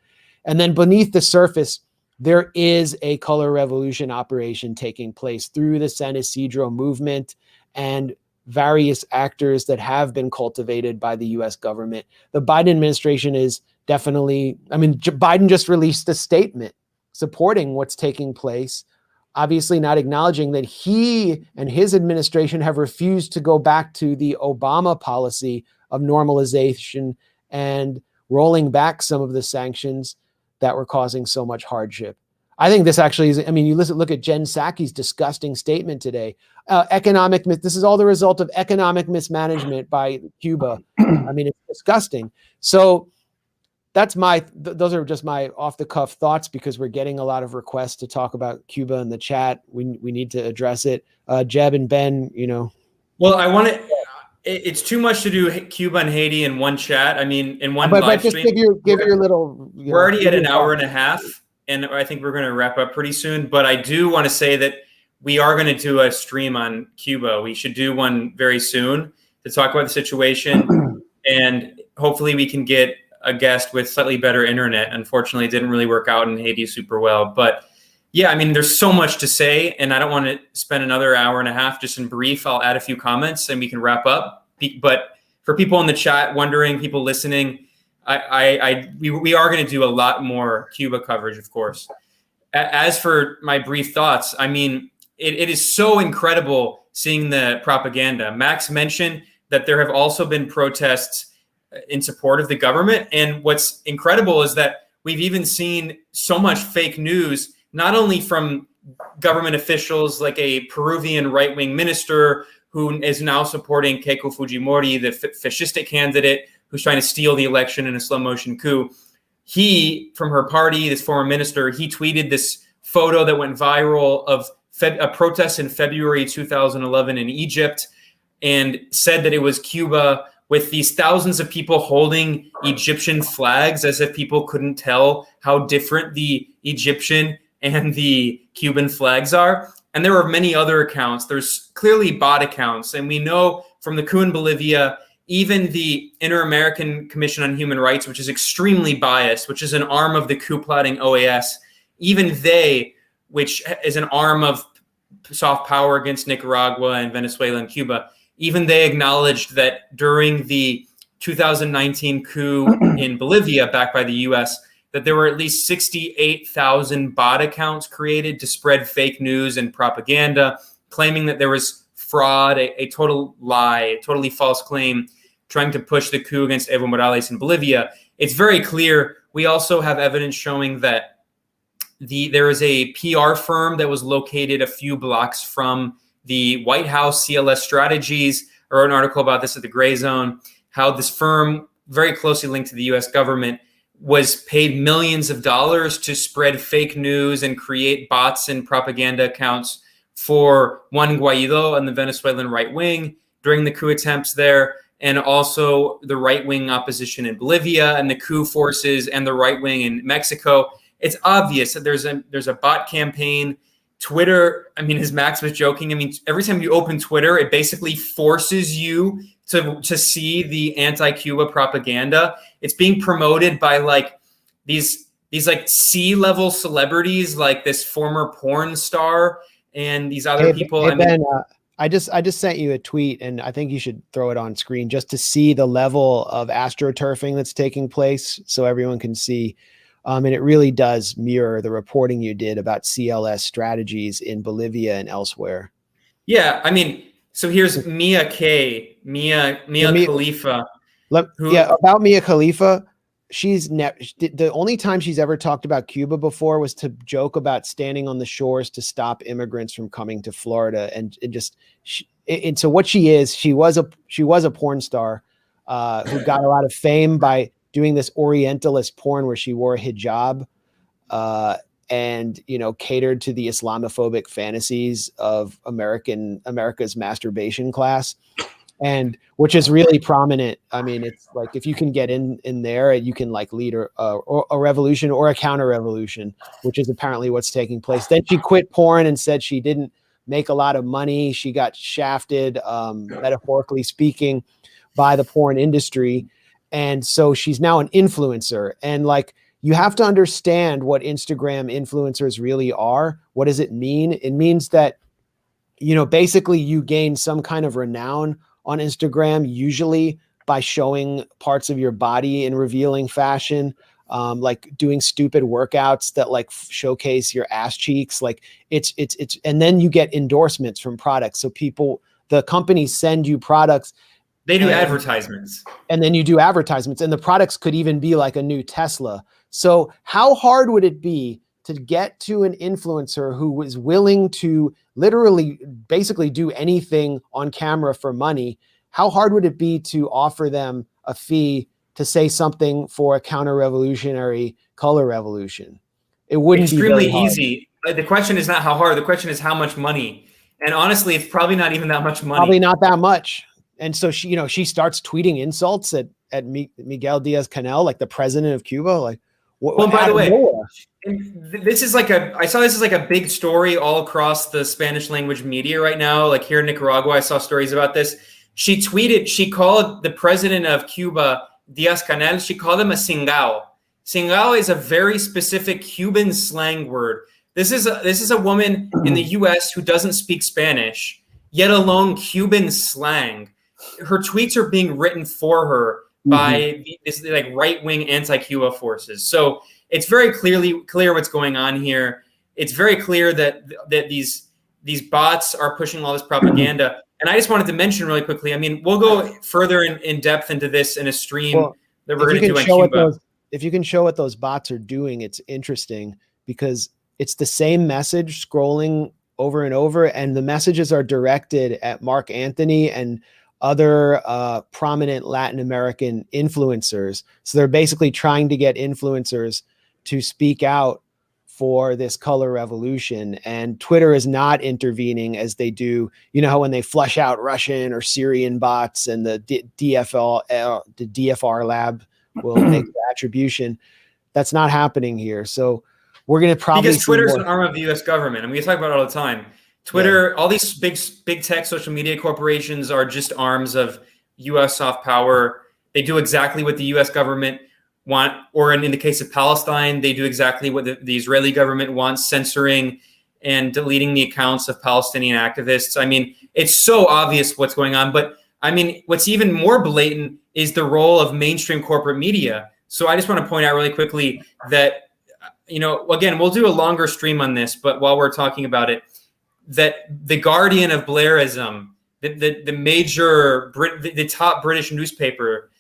And then beneath the surface, there is a color revolution operation taking place through the San Isidro movement and various actors that have been cultivated by the US government. The Biden administration is definitely, I mean, Biden just released a statement supporting what's taking place, obviously not acknowledging that he and his administration have refused to go back to the Obama policy of normalization and rolling back some of the sanctions that were causing so much hardship. I think this actually is, I mean, you look at Jen Psaki's disgusting statement today. This is all the result of economic mismanagement by Cuba. I mean, it's disgusting. So that's those are just my off the cuff thoughts, because we're getting a lot of requests to talk about Cuba in the chat. We need to address it. Jeb and Ben, you know. Well, it's too much to do Cuba and Haiti in one chat. I mean, in one but live just stream. give your little. We're already at an hour and a half, and I think we're going to wrap up pretty soon. But I do want to say that we are going to do a stream on Cuba. We should do one very soon to talk about the situation, and hopefully we can get a guest with slightly better internet. Unfortunately, it didn't really work out in Haiti super well. But yeah, I mean, there's so much to say, and I don't want to spend another hour and a half just in brief. I'll add a few comments and we can wrap up. But for people in the chat wondering, people listening, we are going to do a lot more Cuba coverage, of course. As for my brief thoughts, I mean, it is so incredible seeing the propaganda. Max mentioned that there have also been protests in support of the government. And what's incredible is that we've even seen so much fake news, not only from government officials like a Peruvian right-wing minister who is now supporting Keiko Fujimori, the fascistic candidate who's trying to steal the election in a slow-motion coup. He, from her party, this former minister, he tweeted this photo that went viral of a protest in February 2011 in Egypt and said that it was Cuba, with these thousands of people holding Egyptian flags as if people couldn't tell how different the Egyptian and the Cuban flags are. And there are many other accounts. There's clearly bot accounts. And we know from the coup in Bolivia, even the Inter-American Commission on Human Rights, which is extremely biased, which is an arm of the coup plotting OAS, even they, which is an arm of soft power against Nicaragua and Venezuela and Cuba, even they acknowledged that during the 2019 coup in Bolivia, backed by the U.S., that there were at least 68,000 bot accounts created to spread fake news and propaganda, claiming that there was fraud, a total lie, a totally false claim, trying to push the coup against Evo Morales in Bolivia. It's very clear. We also have evidence showing that there is a PR firm that was located a few blocks from the White House, CLS Strategies. I wrote an article about this at the Gray Zone, how this firm, very closely linked to the US government, was paid millions of dollars to spread fake news and create bots and propaganda accounts for Juan Guaido and the Venezuelan right wing during the coup attempts there, and also the right wing opposition in Bolivia and the coup forces and the right wing in Mexico. It's obvious that there's a bot campaign. Twitter, I mean, as Max was joking, I mean, every time you open Twitter, it basically forces you to see the anti-Cuba propaganda. It's being promoted by like these like C-level celebrities, like this former porn star and these other people. Hey, Ben, I just sent you a tweet, and I think you should throw it on screen just to see the level of astroturfing that's taking place, so everyone can see. And it really does mirror the reporting you did about CLS strategies in Bolivia and elsewhere. Yeah, I mean, So here's Mia Khalifa. About Mia Khalifa. The only time she's ever talked about Cuba before was to joke about standing on the shores to stop immigrants from coming to Florida, and so what she was a porn star who got a lot of fame by doing this Orientalist porn where she wore a hijab and catered to the Islamophobic fantasies of America's masturbation class. And which is really prominent. I mean, it's like if you can get in there, you can like lead a revolution or a counter revolution, which is apparently what's taking place. Then she quit porn and said she didn't make a lot of money. She got shafted, metaphorically speaking, by the porn industry, and so she's now an influencer. And like, you have to understand what Instagram influencers really are. What does it mean? It means that basically you gain some kind of renown on Instagram, usually by showing parts of your body in revealing fashion, like doing stupid workouts that like showcase your ass cheeks. Like it's, and then you get endorsements from products. So the companies send you products. They do advertisements. And then you do advertisements, and the products could even be like a new Tesla. So how hard would it be to get to an influencer who was willing to literally basically do anything on camera for money? How hard would it be to offer them a fee to say something for a counter-revolutionary color revolution? It wouldn't be extremely very hard. easy. The question is not how hard. The question is how much money. And honestly, it's probably not even that much money. Probably not that much. And so she starts tweeting insults at Miguel Diaz-Canel, like the president of Cuba. Like, well, by the way, this is like I saw this as like a big story all across the Spanish language media right now. Like here in Nicaragua, I saw stories about this. She called the president of Cuba, Diaz-Canel, she called him a cingao. Cingao is a very specific Cuban slang word. This is a woman in the US who doesn't speak Spanish, yet alone Cuban slang. Her tweets are being written for her by this like right-wing anti-Cuba forces. So it's very clear what's going on here. It's very clear that these bots are pushing all this propaganda. And I just wanted to mention really quickly, I mean, we'll go further in depth into this in a stream that we're going to do on Cuba. If you can show what those bots are doing, it's interesting because it's the same message scrolling over and over, and the messages are directed at Mark Anthony and other prominent Latin American influencers. So they're basically trying to get influencers to speak out for this color revolution, and Twitter is not intervening as they do. You know how when they flush out Russian or Syrian bots and the DFR lab will make the attribution. That's not happening here. So we're going to probably because Twitter is an arm of the U.S. government, and we talk about it all the time. Twitter, all these big tech social media corporations are just arms of U.S. soft power. They do exactly what the U.S. government want, or in the case of Palestine, they do exactly what the Israeli government wants, censoring and deleting the accounts of Palestinian activists. I mean, it's so obvious what's going on. But I mean, what's even more blatant is the role of mainstream corporate media. So I just want to point out really quickly that, again, we'll do a longer stream on this, but while we're talking about it, that the Guardian of Blairism, the top British newspaper,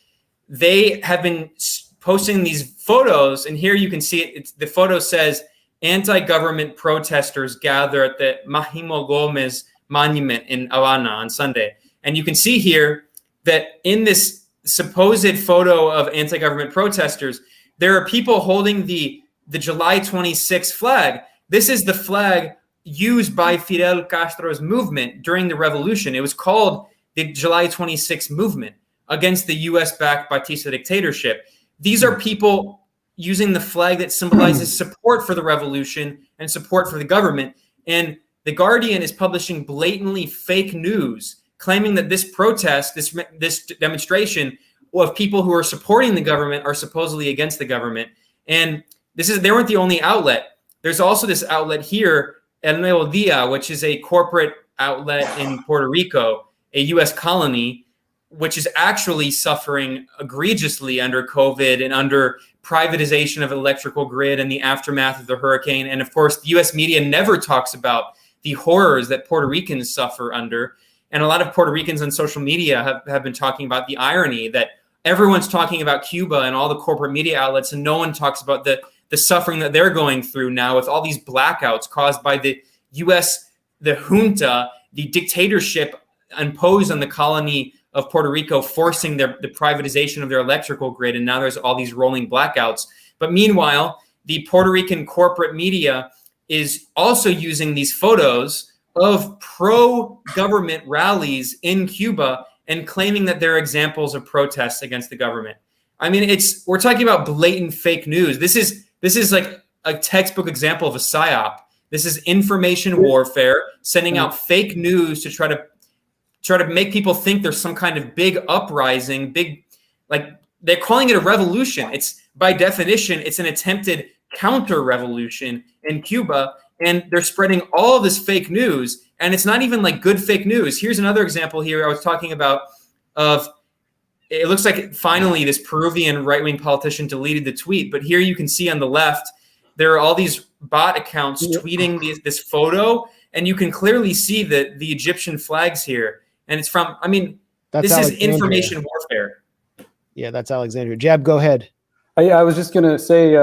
they have been posting these photos, and here you can see it. The photo says anti-government protesters gather at the Mahimo Gomez monument in Havana on Sunday. And you can see here that in this supposed photo of anti-government protesters, there are people holding the July 26th flag. This is the flag used by Fidel Castro's movement during the revolution. It was called the July 26th movement against the US-backed Batista dictatorship. These are people using the flag that symbolizes support for the revolution and support for the government. And the Guardian is publishing blatantly fake news, claiming that this protest, this demonstration of people who are supporting the government are supposedly against the government. And they weren't the only outlet. There's also this outlet here, El Nuevo Dia, which is a corporate outlet in Puerto Rico, a U.S. colony, which is actually suffering egregiously under COVID and under privatization of electrical grid and the aftermath of the hurricane. And of course, the U.S. media never talks about the horrors that Puerto Ricans suffer under. And a lot of Puerto Ricans on social media have been talking about the irony that everyone's talking about Cuba and all the corporate media outlets, and no one talks about the suffering that they're going through now with all these blackouts caused by the U.S., the junta, the dictatorship imposed on the colony of Puerto Rico, forcing the privatization of their electrical grid. And now there's all these rolling blackouts. But meanwhile, the Puerto Rican corporate media is also using these photos of pro-government rallies in Cuba and claiming that they're examples of protests against the government. I mean, we're talking about blatant fake news. This is like a textbook example of a psyop. This is information warfare, sending out fake news to try to make people think there's some kind of big uprising, like they're calling it a revolution. It's by definition, it's an attempted counter-revolution in Cuba, and they're spreading all this fake news, and it's not even like good fake news. Here's another example here I was talking about of, it looks like finally this Peruvian right-wing politician deleted the tweet, but here you can see on the left, there are all these bot accounts tweeting this photo, and you can clearly see the Egyptian flags here. And it's from, I mean, That's this Alexandria. is information warfare. Yeah, that's Alexandria. Jeb, go ahead. I was just going to say,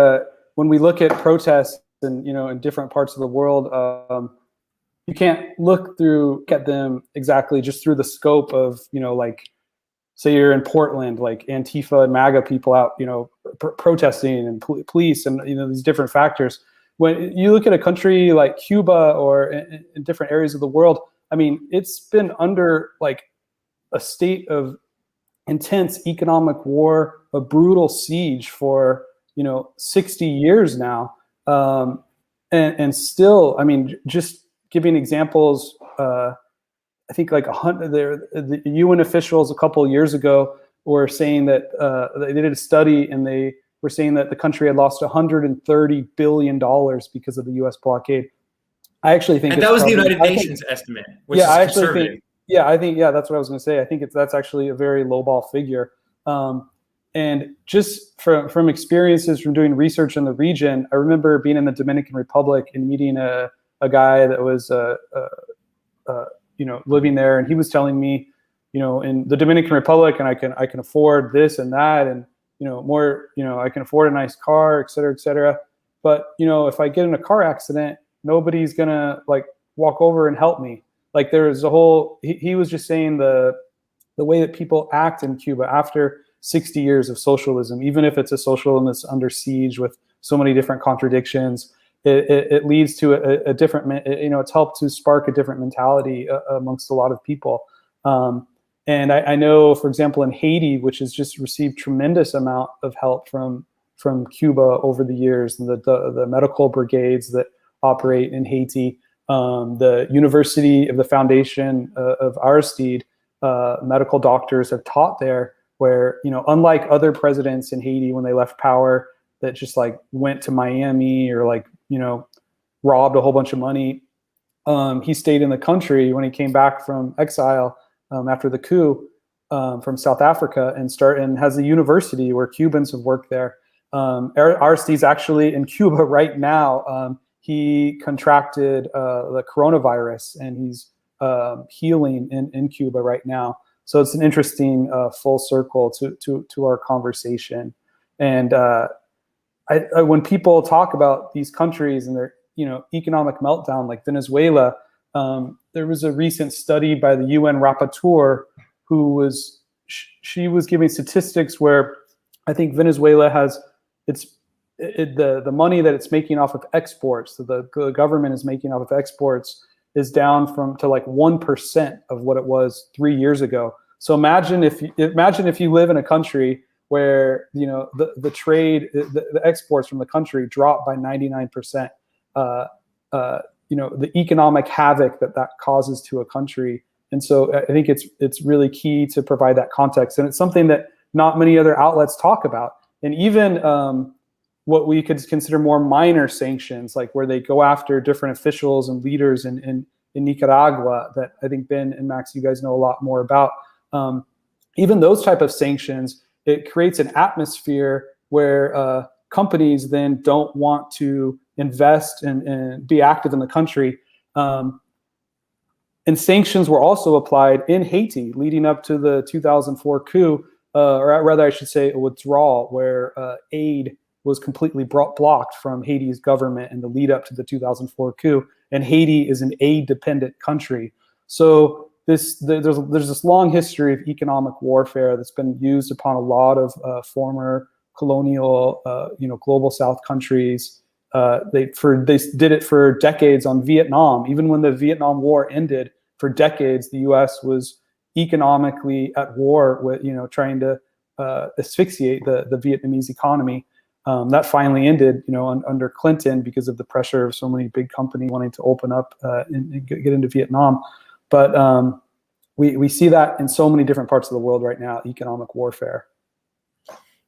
when we look at protests and, in different parts of the world, you can't look at them exactly just through the scope of, like, say you're in Portland, like Antifa and MAGA people out, protesting, and police, and these different factors. When you look at a country like Cuba or in different areas of the world, I mean, it's been under like a state of intense economic war, a brutal siege for 60 years now, and still, I mean, just giving examples. I think like the UN officials a couple of years ago were saying that they did a study, and they were saying that the country had lost $130 billion because of the U.S. blockade. I actually think, and that was the United Nations estimate, which is conservative. I think that's what I was going to say. I think that's actually a very lowball figure. And just from experiences from doing research in the region, I remember being in the Dominican Republic and meeting a guy that was living there, and he was telling me, in the Dominican Republic, and I can afford this and that, and more, I can afford a nice car, et cetera, et cetera. But if I get in a car accident, nobody's gonna like walk over and help me. Like there's a whole. He was just saying the way that people act in Cuba after 60 years of socialism, even if it's a socialism that's under siege with so many different contradictions. It leads to a different, it's helped to spark a different mentality amongst a lot of people. And I know, for example, in Haiti, which has just received tremendous amount of help from Cuba over the years, and the medical brigades that operate in Haiti, the University of the Foundation of Aristide, medical doctors have taught there, where, unlike other presidents in Haiti when they left power that just like went to Miami or like, robbed a whole bunch of money. He stayed in the country when he came back from exile after the coup from South Africa, and has a university where Cubans have worked there. Aristide's actually in Cuba right now. He contracted the coronavirus, and he's healing in Cuba right now. So it's an interesting full circle to our conversation. And when people talk about these countries and their economic meltdown, like Venezuela, there was a recent study by the UN rapporteur who was giving statistics where I think Venezuela has the money that it's making off of exports, so the government is making off of exports, is down to like 1% of what it was 3 years ago. So imagine if you live in a country where the trade, the exports from the country drop by 99%. The economic havoc that causes to a country. And so I think it's really key to provide that context, and it's something that not many other outlets talk about. And even what we could consider more minor sanctions, like where they go after different officials and leaders in Nicaragua, that I think Ben and Max, you guys know a lot more about. Even those type of sanctions, it creates an atmosphere where companies then don't want to invest and be active in the country. And sanctions were also applied in Haiti leading up to the 2004 coup, or rather I should say a withdrawal, where aid was completely blocked from Haiti's government in the lead up to the 2004 coup. And Haiti is an aid-dependent country. So there's this long history of economic warfare that's been used upon a lot of former colonial, global South countries. They did it for decades on Vietnam. Even when the Vietnam War ended, for decades, the U.S. was economically at war with, trying to asphyxiate the Vietnamese economy. That finally ended, under Clinton because of the pressure of so many big companies wanting to open up and get into Vietnam. But we see that in so many different parts of the world right now, economic warfare.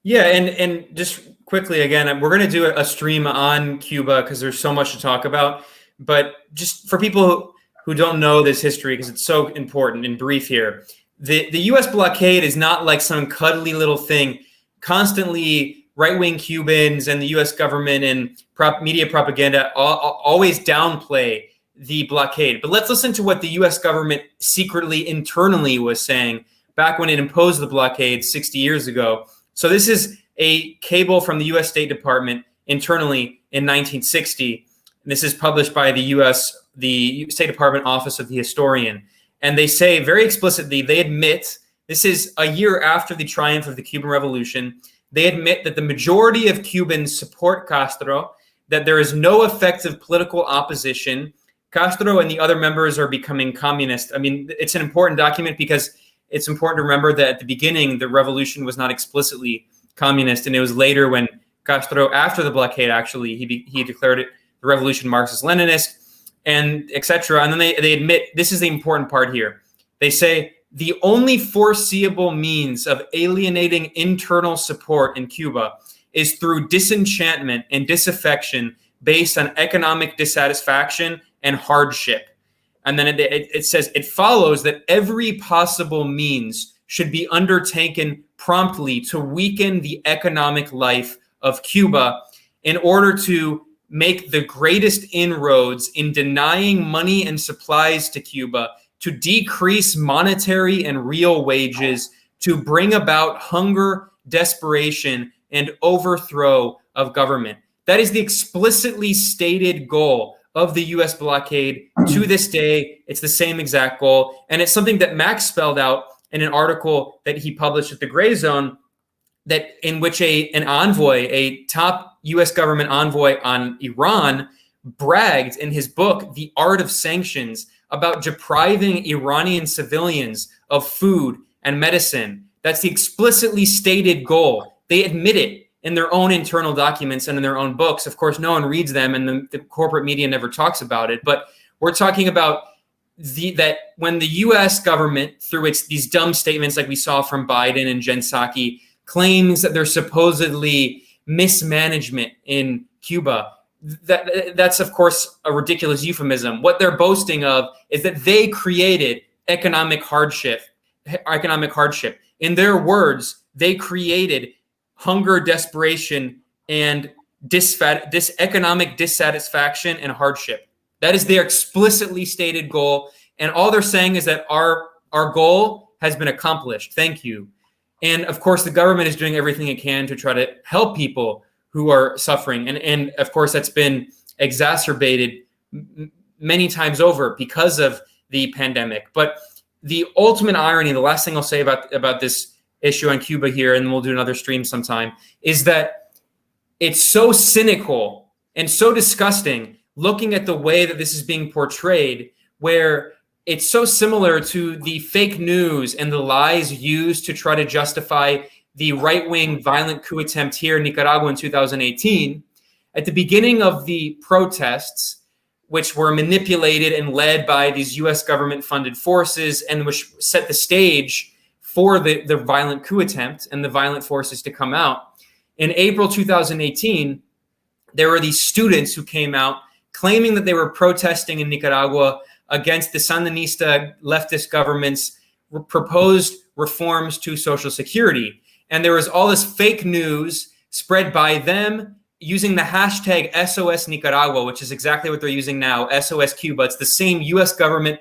Yeah, and just quickly again, we're going to do a stream on Cuba because there's so much to talk about. But just for people who don't know this history, because it's so important and brief here, the U.S. blockade is not like some cuddly little thing. Constantly, right-wing Cubans and the U.S. government and media propaganda always downplay the blockade. But let's listen to what the U.S. government secretly, internally was saying back when it imposed the blockade 60 years ago. So this is a cable from the U.S. State Department internally in 1960. And this is published by the State Department Office of the Historian. And they say very explicitly, they admit, this is a year after the triumph of the Cuban Revolution, they admit that the majority of Cubans support Castro, that there is no effective political opposition. Castro and the other members are becoming communist. I mean, it's an important document because it's important to remember that at the beginning, the revolution was not explicitly communist. And it was later when Castro, after the blockade, actually, he declared it the revolution Marxist-Leninist, and etc. And then they admit, this is the important part here. They say, the only foreseeable means of alienating internal support in Cuba is through disenchantment and disaffection based on economic dissatisfaction and hardship. And then it says, it follows that every possible means should be undertaken promptly to weaken the economic life of Cuba in order to make the greatest inroads in denying money and supplies to Cuba, to decrease monetary and real wages, to bring about hunger, desperation, and overthrow of government. That is the explicitly stated goal of the U.S. blockade. To this day, it's the same exact goal. And it's something that Max spelled out in an article that he published at the Gray Zone, that in which an envoy, a top U.S. government envoy on Iran, bragged in his book, The Art of Sanctions, about depriving Iranian civilians of food and medicine. That's the explicitly stated goal. They admit it in their own internal documents and in their own books. Of course, no one reads them, and the corporate media never talks about it. But we're talking about that when the U.S. government, through these dumb statements like we saw from Biden and Jen Psaki, claims that there's supposedly mismanagement in Cuba, that's of course a ridiculous euphemism. What they're boasting of is that they created economic hardship. In their words, they created hunger, desperation, and economic dissatisfaction and hardship. That is their explicitly stated goal. And all they're saying is that our goal has been accomplished. Thank you. And of course, the government is doing everything it can to try to help people who are suffering. And of course, that's been exacerbated many times over because of the pandemic. But the ultimate irony, the last thing I'll say about this issue on Cuba here, and we'll do another stream sometime, is that it's so cynical and so disgusting looking at the way that this is being portrayed, where it's so similar to the fake news and the lies used to try to justify the right-wing violent coup attempt here in Nicaragua in 2018. At the beginning of the protests, which were manipulated and led by these U.S. government-funded forces and which set the stage for the violent coup attempt and the violent forces to come out. In April 2018, there were these students who came out claiming that they were protesting in Nicaragua against the Sandinista leftist government's proposed reforms to Social Security. And there was all this fake news spread by them using the hashtag SOS Nicaragua, which is exactly what they're using now, SOS Cuba. It's the same U.S. government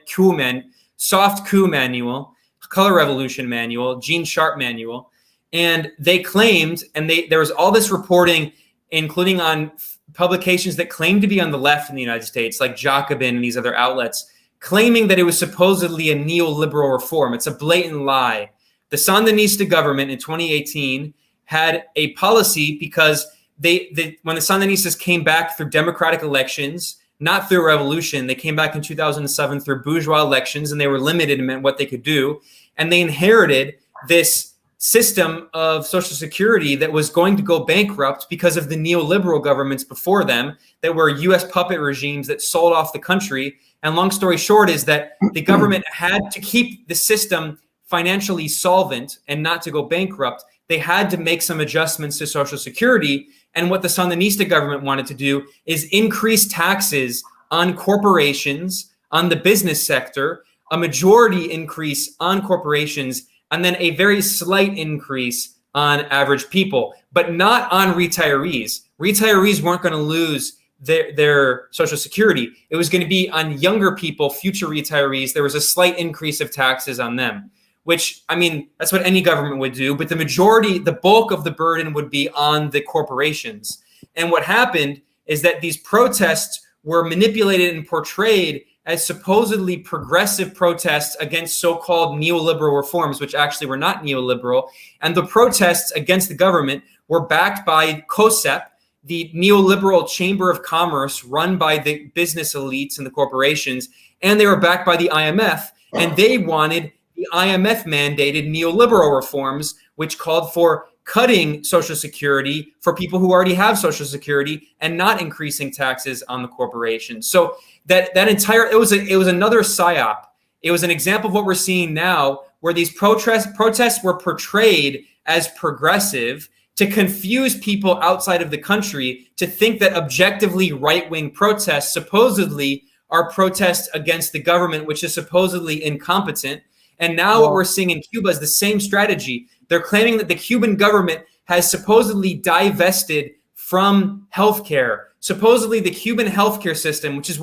soft coup manual, color revolution manual, Gene Sharp manual. And they claimed, and there was all this reporting, including on publications that claimed to be on the left in the United States, like Jacobin and these other outlets, claiming that it was supposedly a neoliberal reform. It's a blatant lie. The Sandinista government in 2018 had a policy because when the Sandinistas came back through democratic elections, not through a revolution, they came back in 2007 through bourgeois elections, and they were limited in what they could do. And they inherited this system of Social Security that was going to go bankrupt because of the neoliberal governments before them that were U.S. puppet regimes that sold off the country. And long story short is that the government had to keep the system financially solvent and not to go bankrupt. They had to make some adjustments to Social Security. And what the Sandinista government wanted to do is increase taxes on corporations, on the business sector, a majority increase on corporations, and then a very slight increase on average people, but not on retirees. Retirees weren't going to lose their Social Security. It was going to be on younger people, future retirees. There was a slight increase of taxes on them, which, I mean, that's what any government would do. But the bulk of the burden would be on the corporations. And what happened is that these protests were manipulated and portrayed as supposedly progressive protests against so-called neoliberal reforms, which actually were not neoliberal. And the protests against the government were backed by COSEP, the neoliberal chamber of commerce run by the business elites and the corporations, and they were backed by the IMF, and they wanted the IMF mandated neoliberal reforms, which called for cutting Social Security for people who already have Social Security and not increasing taxes on the corporations. So that entire, it was another psyop. It was an example of what we're seeing now, where these protests were portrayed as progressive to confuse people outside of the country to think that objectively right-wing protests supposedly are protests against the government, which is supposedly incompetent. And now what we're seeing in Cuba is the same strategy. They're claiming that the Cuban government has supposedly divested from healthcare. Supposedly the Cuban healthcare system, which is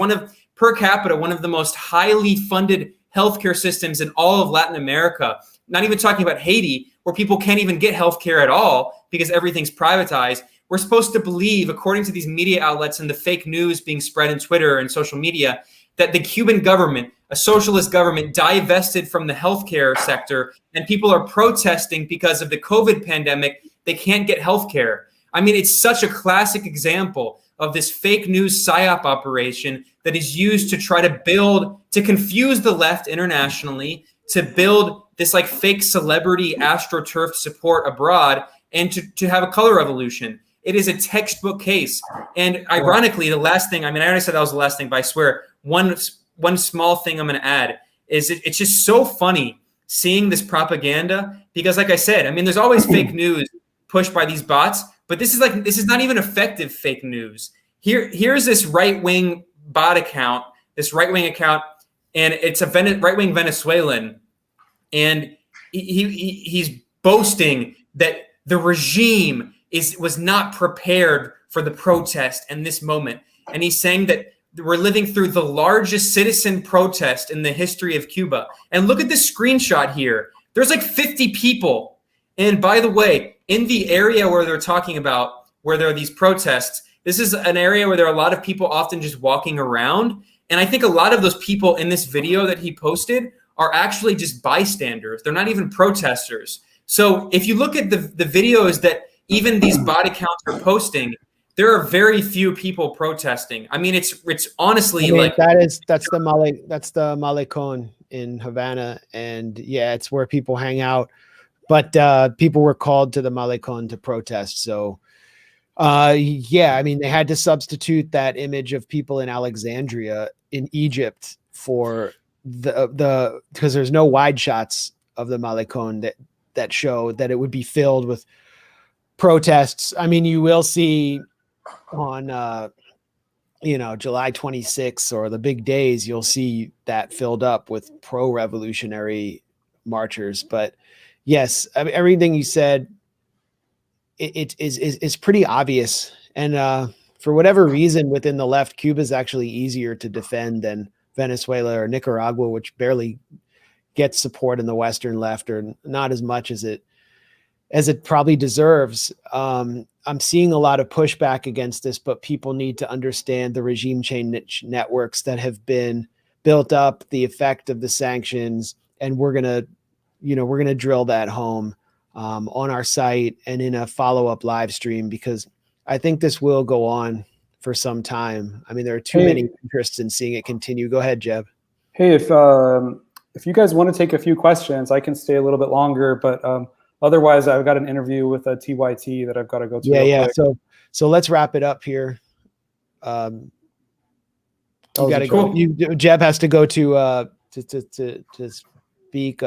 per capita, one of the most highly funded healthcare systems in all of Latin America, not even talking about Haiti, where people can't even get healthcare at all because everything's privatized. We're supposed to believe, according to these media outlets and the fake news being spread on Twitter and social media, that the Cuban government, a socialist government, divested from the healthcare sector, and people are protesting because of the COVID pandemic. They can't get healthcare. I mean, it's such a classic example of this fake news psyop operation that is used to try to confuse the left internationally, to build this like fake celebrity astroturf support abroad, and to have a color revolution. It is a textbook case. And ironically, the last thing, I mean, I already said that was the last thing, but I swear, one small thing I'm going to add is it's just so funny seeing this propaganda, because like I said, I mean, there's always fake news pushed by these bots, but this is not even effective fake news. Here's this right-wing bot account, and it's a right-wing Venezuelan, and he's boasting that the regime was not prepared for the protest and this moment. And he's saying that we're living through the largest citizen protest in the history of Cuba. And look at this screenshot here. There's like 50 people. And by the way, in the area where they're talking about, where there are these protests, this is an area where there are a lot of people often just walking around. And I think a lot of those people in this video that he posted are actually just bystanders. They're not even protesters. So if you look at the videos that even these bot accounts are posting, there are very few people protesting. I mean, it's honestly like that's the Malecon in Havana, and yeah, it's where people hang out. But people were called to the Malecon to protest. So yeah, I mean, they had to substitute that image of people in Alexandria in Egypt for the because there's no wide shots of the Malecon that show that it would be filled with protests. I mean, you will see on July 26th or the big days, you'll see that filled up with pro-revolutionary marchers. But yes, I mean, everything you said it's pretty obvious. And for whatever reason within the left, Cuba is actually easier to defend than Venezuela or Nicaragua, which barely gets support in the Western left, or not as much as it probably deserves. I'm seeing a lot of pushback against this, but people need to understand the regime change networks that have been built up, the effect of the sanctions, and we're gonna drill that home on our site and in a follow-up live stream, because I think this will go on for some time. I mean, there are too many interests in seeing it continue. Go ahead, Jeb. Hey, if you guys want to take a few questions, I can stay a little bit longer, but otherwise I've got an interview with a TYT that I've got to go to. Yeah. So let's wrap it up here. You got to go. Jeb has to go to speak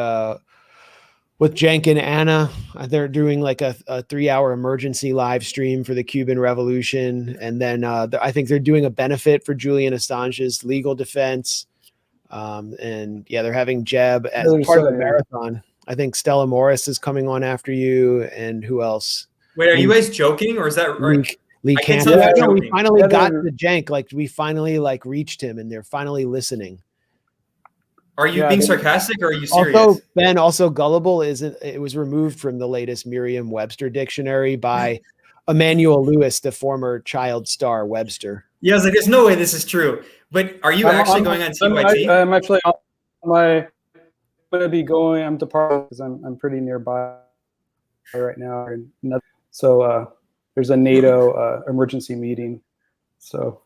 with Cenk and Anna. They're doing like a 3-hour emergency live stream for the Cuban Revolution. And then I think they're doing a benefit for Julian Assange's legal defense. And yeah, they're having Jeb as part of the marathon. I think Stella Morris is coming on after you. And who else? Wait, are you guys joking, or is that right? Lee Campbell. Yeah, we finally got to Cenk. Like, we finally reached him, and they're finally listening. Are you being sarcastic, or are you serious? Also, Ben, gullible it was removed from the latest Merriam-Webster dictionary by Emmanuel Lewis, the former child star Webster. Yeah, I was like, there's no way this is true. But are you actually going on TYT? I'm actually on I'm going to be going. I'm departing because I'm pretty nearby right now. So there's a NATO emergency meeting. So,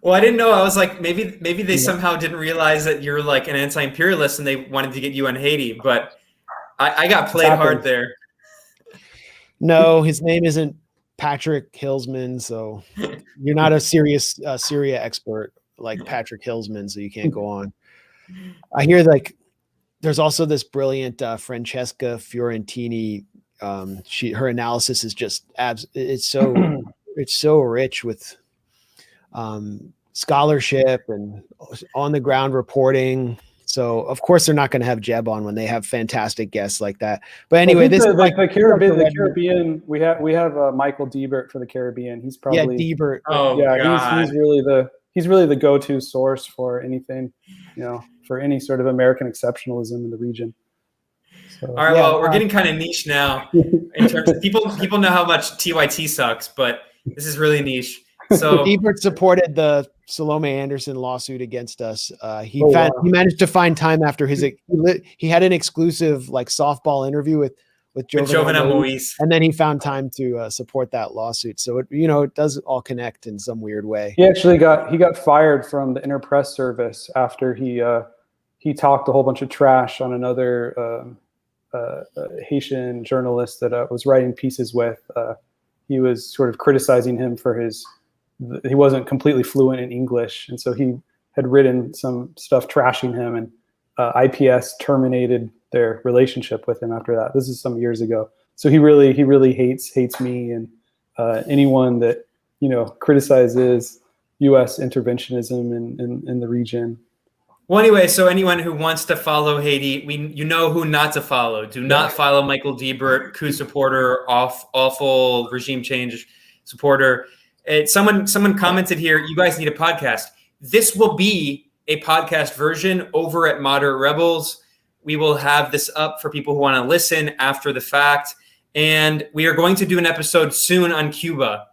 well, I didn't know. I was like, maybe they somehow didn't realize that you're like an anti-imperialist and they wanted to get you on Haiti. But I got played hard there. No, his name isn't Patrick Hillsman, so you're not a serious Syria expert like Patrick Hillsman, so you can't go on. I hear there's also this brilliant Francesca Fiorentini. Her analysis is just it's so rich with scholarship and on the ground reporting. So of course they're not going to have Jeb on when they have fantastic guests like that. But anyway, this is the Caribbean. We have Michael Diebert for the Caribbean. He's probably Diebert. Oh yeah, God. he's really the go-to source for anything, for any sort of American exceptionalism in the region. So, all right, well, we're getting kind of niche now in terms of people know how much TYT sucks, but this is really niche. So Ebert supported the Salome Anderson lawsuit against us. He managed to find time after he had an exclusive softball interview with Jovenel Moïse, and then he found time to support that lawsuit. So it does all connect in some weird way. He actually got fired from the Inter Press Service after he talked a whole bunch of trash on another Haitian journalist that was writing pieces with. He was sort of criticizing him for he wasn't completely fluent in English, and so he had written some stuff trashing him, and IPS terminated their relationship with him after that. This is some years ago. So he really hates me and anyone that criticizes U.S. interventionism in the region. Well, anyway, so anyone who wants to follow Haiti, you know who not to follow. Do not follow Michael Diebert, coup supporter, awful regime change supporter. Someone commented here, you guys need a podcast. This will be a podcast version over at Moderate Rebels. We will have this up for people who want to listen after the fact. And we are going to do an episode soon on Cuba.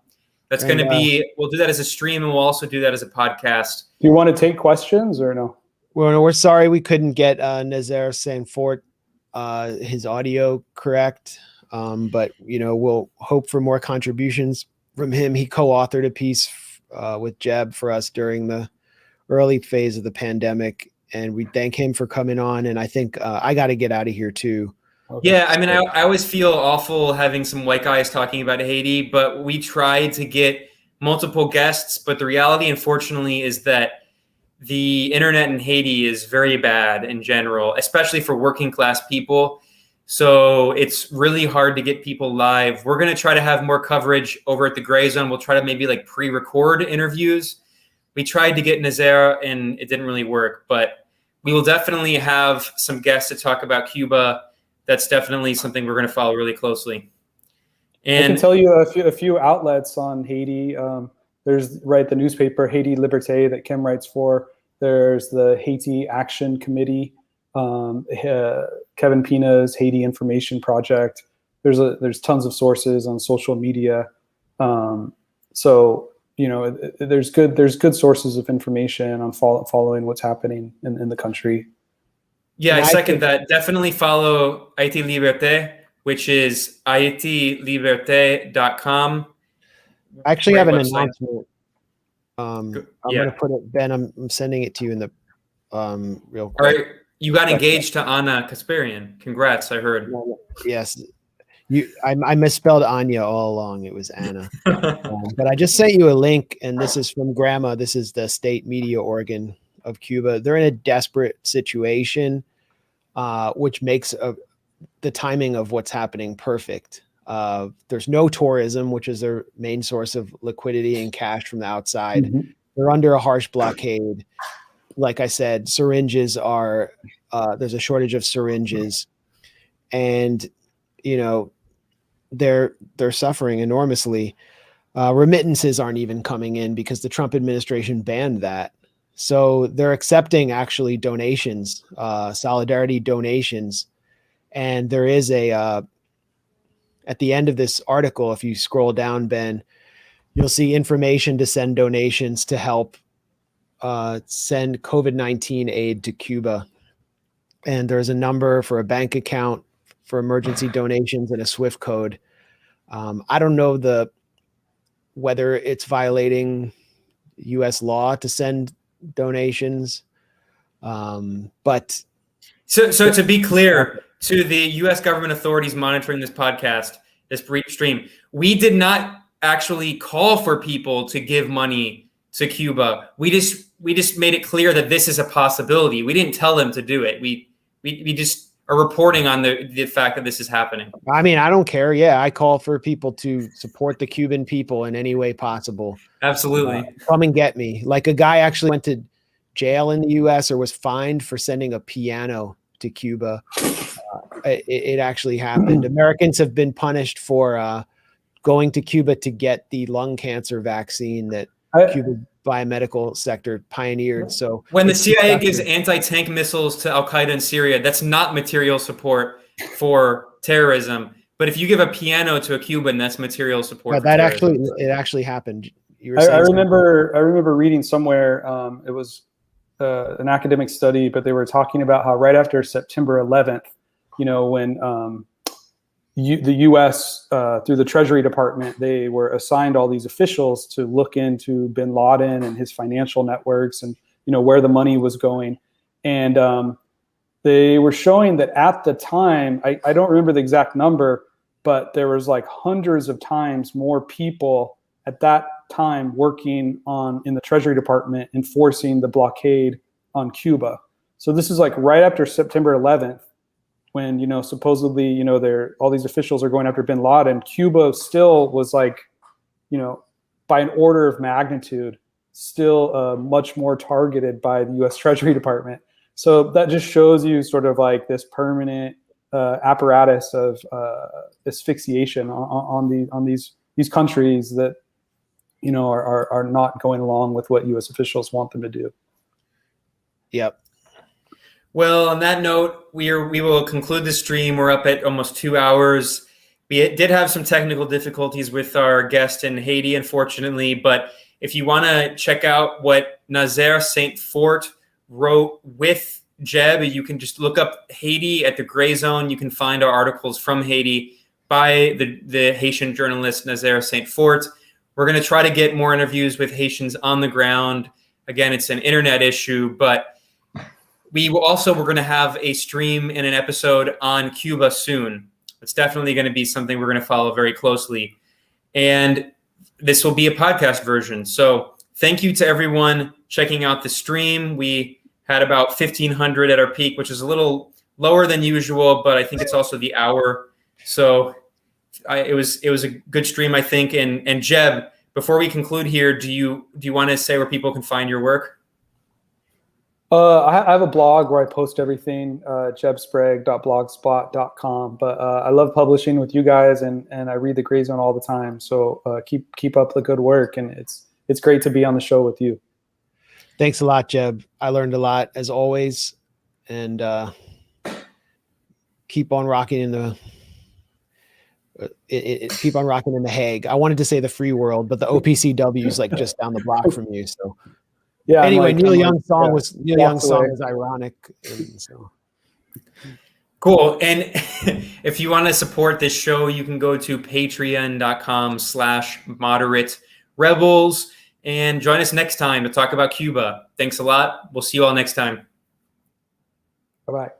That's going to be, we'll do that as a stream, and we'll also do that as a podcast. Do you want to take questions or no? Well, no, we're sorry we couldn't get Nazaire St his audio correct, but we'll hope for more contributions from him. He co-authored a piece with Jeb for us during the early phase of the pandemic, and we thank him for coming on. And I think I got to get out of here too. Okay. Yeah, I mean, I always feel awful having some white guys talking about Haiti, but we tried to get multiple guests. But the reality, unfortunately, is that the internet in Haiti is very bad in general, especially for working class people. So it's really hard to get people live. We're going to try to have more coverage over at the Gray Zone. We'll try to maybe pre-record interviews. We tried to get Nazaire and it didn't really work, but we will definitely have some guests to talk about Cuba. That's definitely something we're going to follow really closely. I can tell you a few outlets on Haiti. There's the newspaper Haiti Liberté that Kim writes for. There's the Haiti Action Committee, Kevin Pina's Haiti Information Project. There's tons of sources on social media. So there's good sources of information on following what's happening in the country. Yeah, I second that. Definitely follow Haiti Liberté, which is haitiliberté.com. I actually have an website. announcement. I'm going to put it, Ben, I'm sending it to you in the real quick. All right. You got engaged to Anna Kasparian. Congrats, I heard. Yes. I misspelled Anya all along. It was Anna. But I just sent you a link, and this is from Grandma. This is the state media organ of Cuba. They're in a desperate situation, which makes the timing of what's happening perfect. There's no tourism, which is their main source of liquidity and cash from the outside. Mm-hmm. They're under a harsh blockade. Like I said, syringes are, there's a shortage of syringes, and, they're suffering enormously. Remittances aren't even coming in because the Trump administration banned that. So they're accepting actually donations, solidarity donations. And there is at the end of this article, if you scroll down, Ben, you'll see information to send donations to help send COVID-19 aid to Cuba. And there's a number for a bank account for emergency donations and a SWIFT code. I don't know whether it's violating U.S. law to send donations, but so to be clear, to the U.S. government authorities monitoring this podcast, this brief stream, we did not actually call for people to give money to Cuba. We just made it clear that this is a possibility. We didn't tell them to do it. We just are reporting on the fact that this is happening. I mean, I don't care. Yeah, I call for people to support the Cuban people in any way possible. Absolutely. Come and get me. Like a guy actually went to jail in the U.S. or was fined for sending a piano to Cuba. It actually happened. Americans have been punished for going to Cuba to get the lung cancer vaccine that Cuba biomedical sector pioneered. So when the CIA gives anti-tank missiles to Al-Qaeda in Syria, that's not material support for terrorism. But if you give a piano to a Cuban, that's material support. That actually happened. I remember reading somewhere, it was an academic study, but they were talking about how right after September 11th, when the U.S. Through the Treasury Department, they were assigned all these officials to look into bin Laden and his financial networks and where the money was going, and they were showing that at the time, I don't remember the exact number, but there was like hundreds of times more people at that time working in the Treasury Department enforcing the blockade on Cuba. So this is like right after September 11th. When, supposedly, all these officials are going after bin Laden, Cuba still was like, by an order of magnitude, still much more targeted by the U.S. Treasury Department. So that just shows you sort of like this permanent apparatus of asphyxiation on these countries that, are not going along with what U.S. officials want them to do. Yep. Well, on that note, we will conclude the stream. We're up at almost 2 hours. We did have some technical difficulties with our guest in Haiti, unfortunately. But if you want to check out what Nazaire St wrote with Jeb, you can just look up Haiti at the Gray Zone. You can find our articles from Haiti by the Haitian journalist Nazaire St. We're going to try to get more interviews with Haitians on the ground. Again, it's an internet issue, but we're going to have a stream and an episode on Cuba soon. It's definitely going to be something we're going to follow very closely. And this will be a podcast version. So thank you to everyone checking out the stream. We had about 1,500 at our peak, which is a little lower than usual, but I think it's also the hour. So it was a good stream, I think. And Jeb, before we conclude here, do you want to say where people can find your work? I have a blog where I post everything, jebsprague.blogspot.com. But I love publishing with you guys, and I read the Gray Zone all the time. So keep up the good work, and it's great to be on the show with you. Thanks a lot, Jeb. I learned a lot as always, and keep on rocking in the. Keep on rocking in the Hague. I wanted to say the free world, but the OPCW is like just down the block from you. So yeah. Anyway, like, Neil Young's song yeah, was Neil Young's song was ironic. And so. Cool. And if you want to support this show, you can go to patreon.com/moderate rebels and join us next time to talk about Cuba. Thanks a lot. We'll see you all next time. Bye-bye.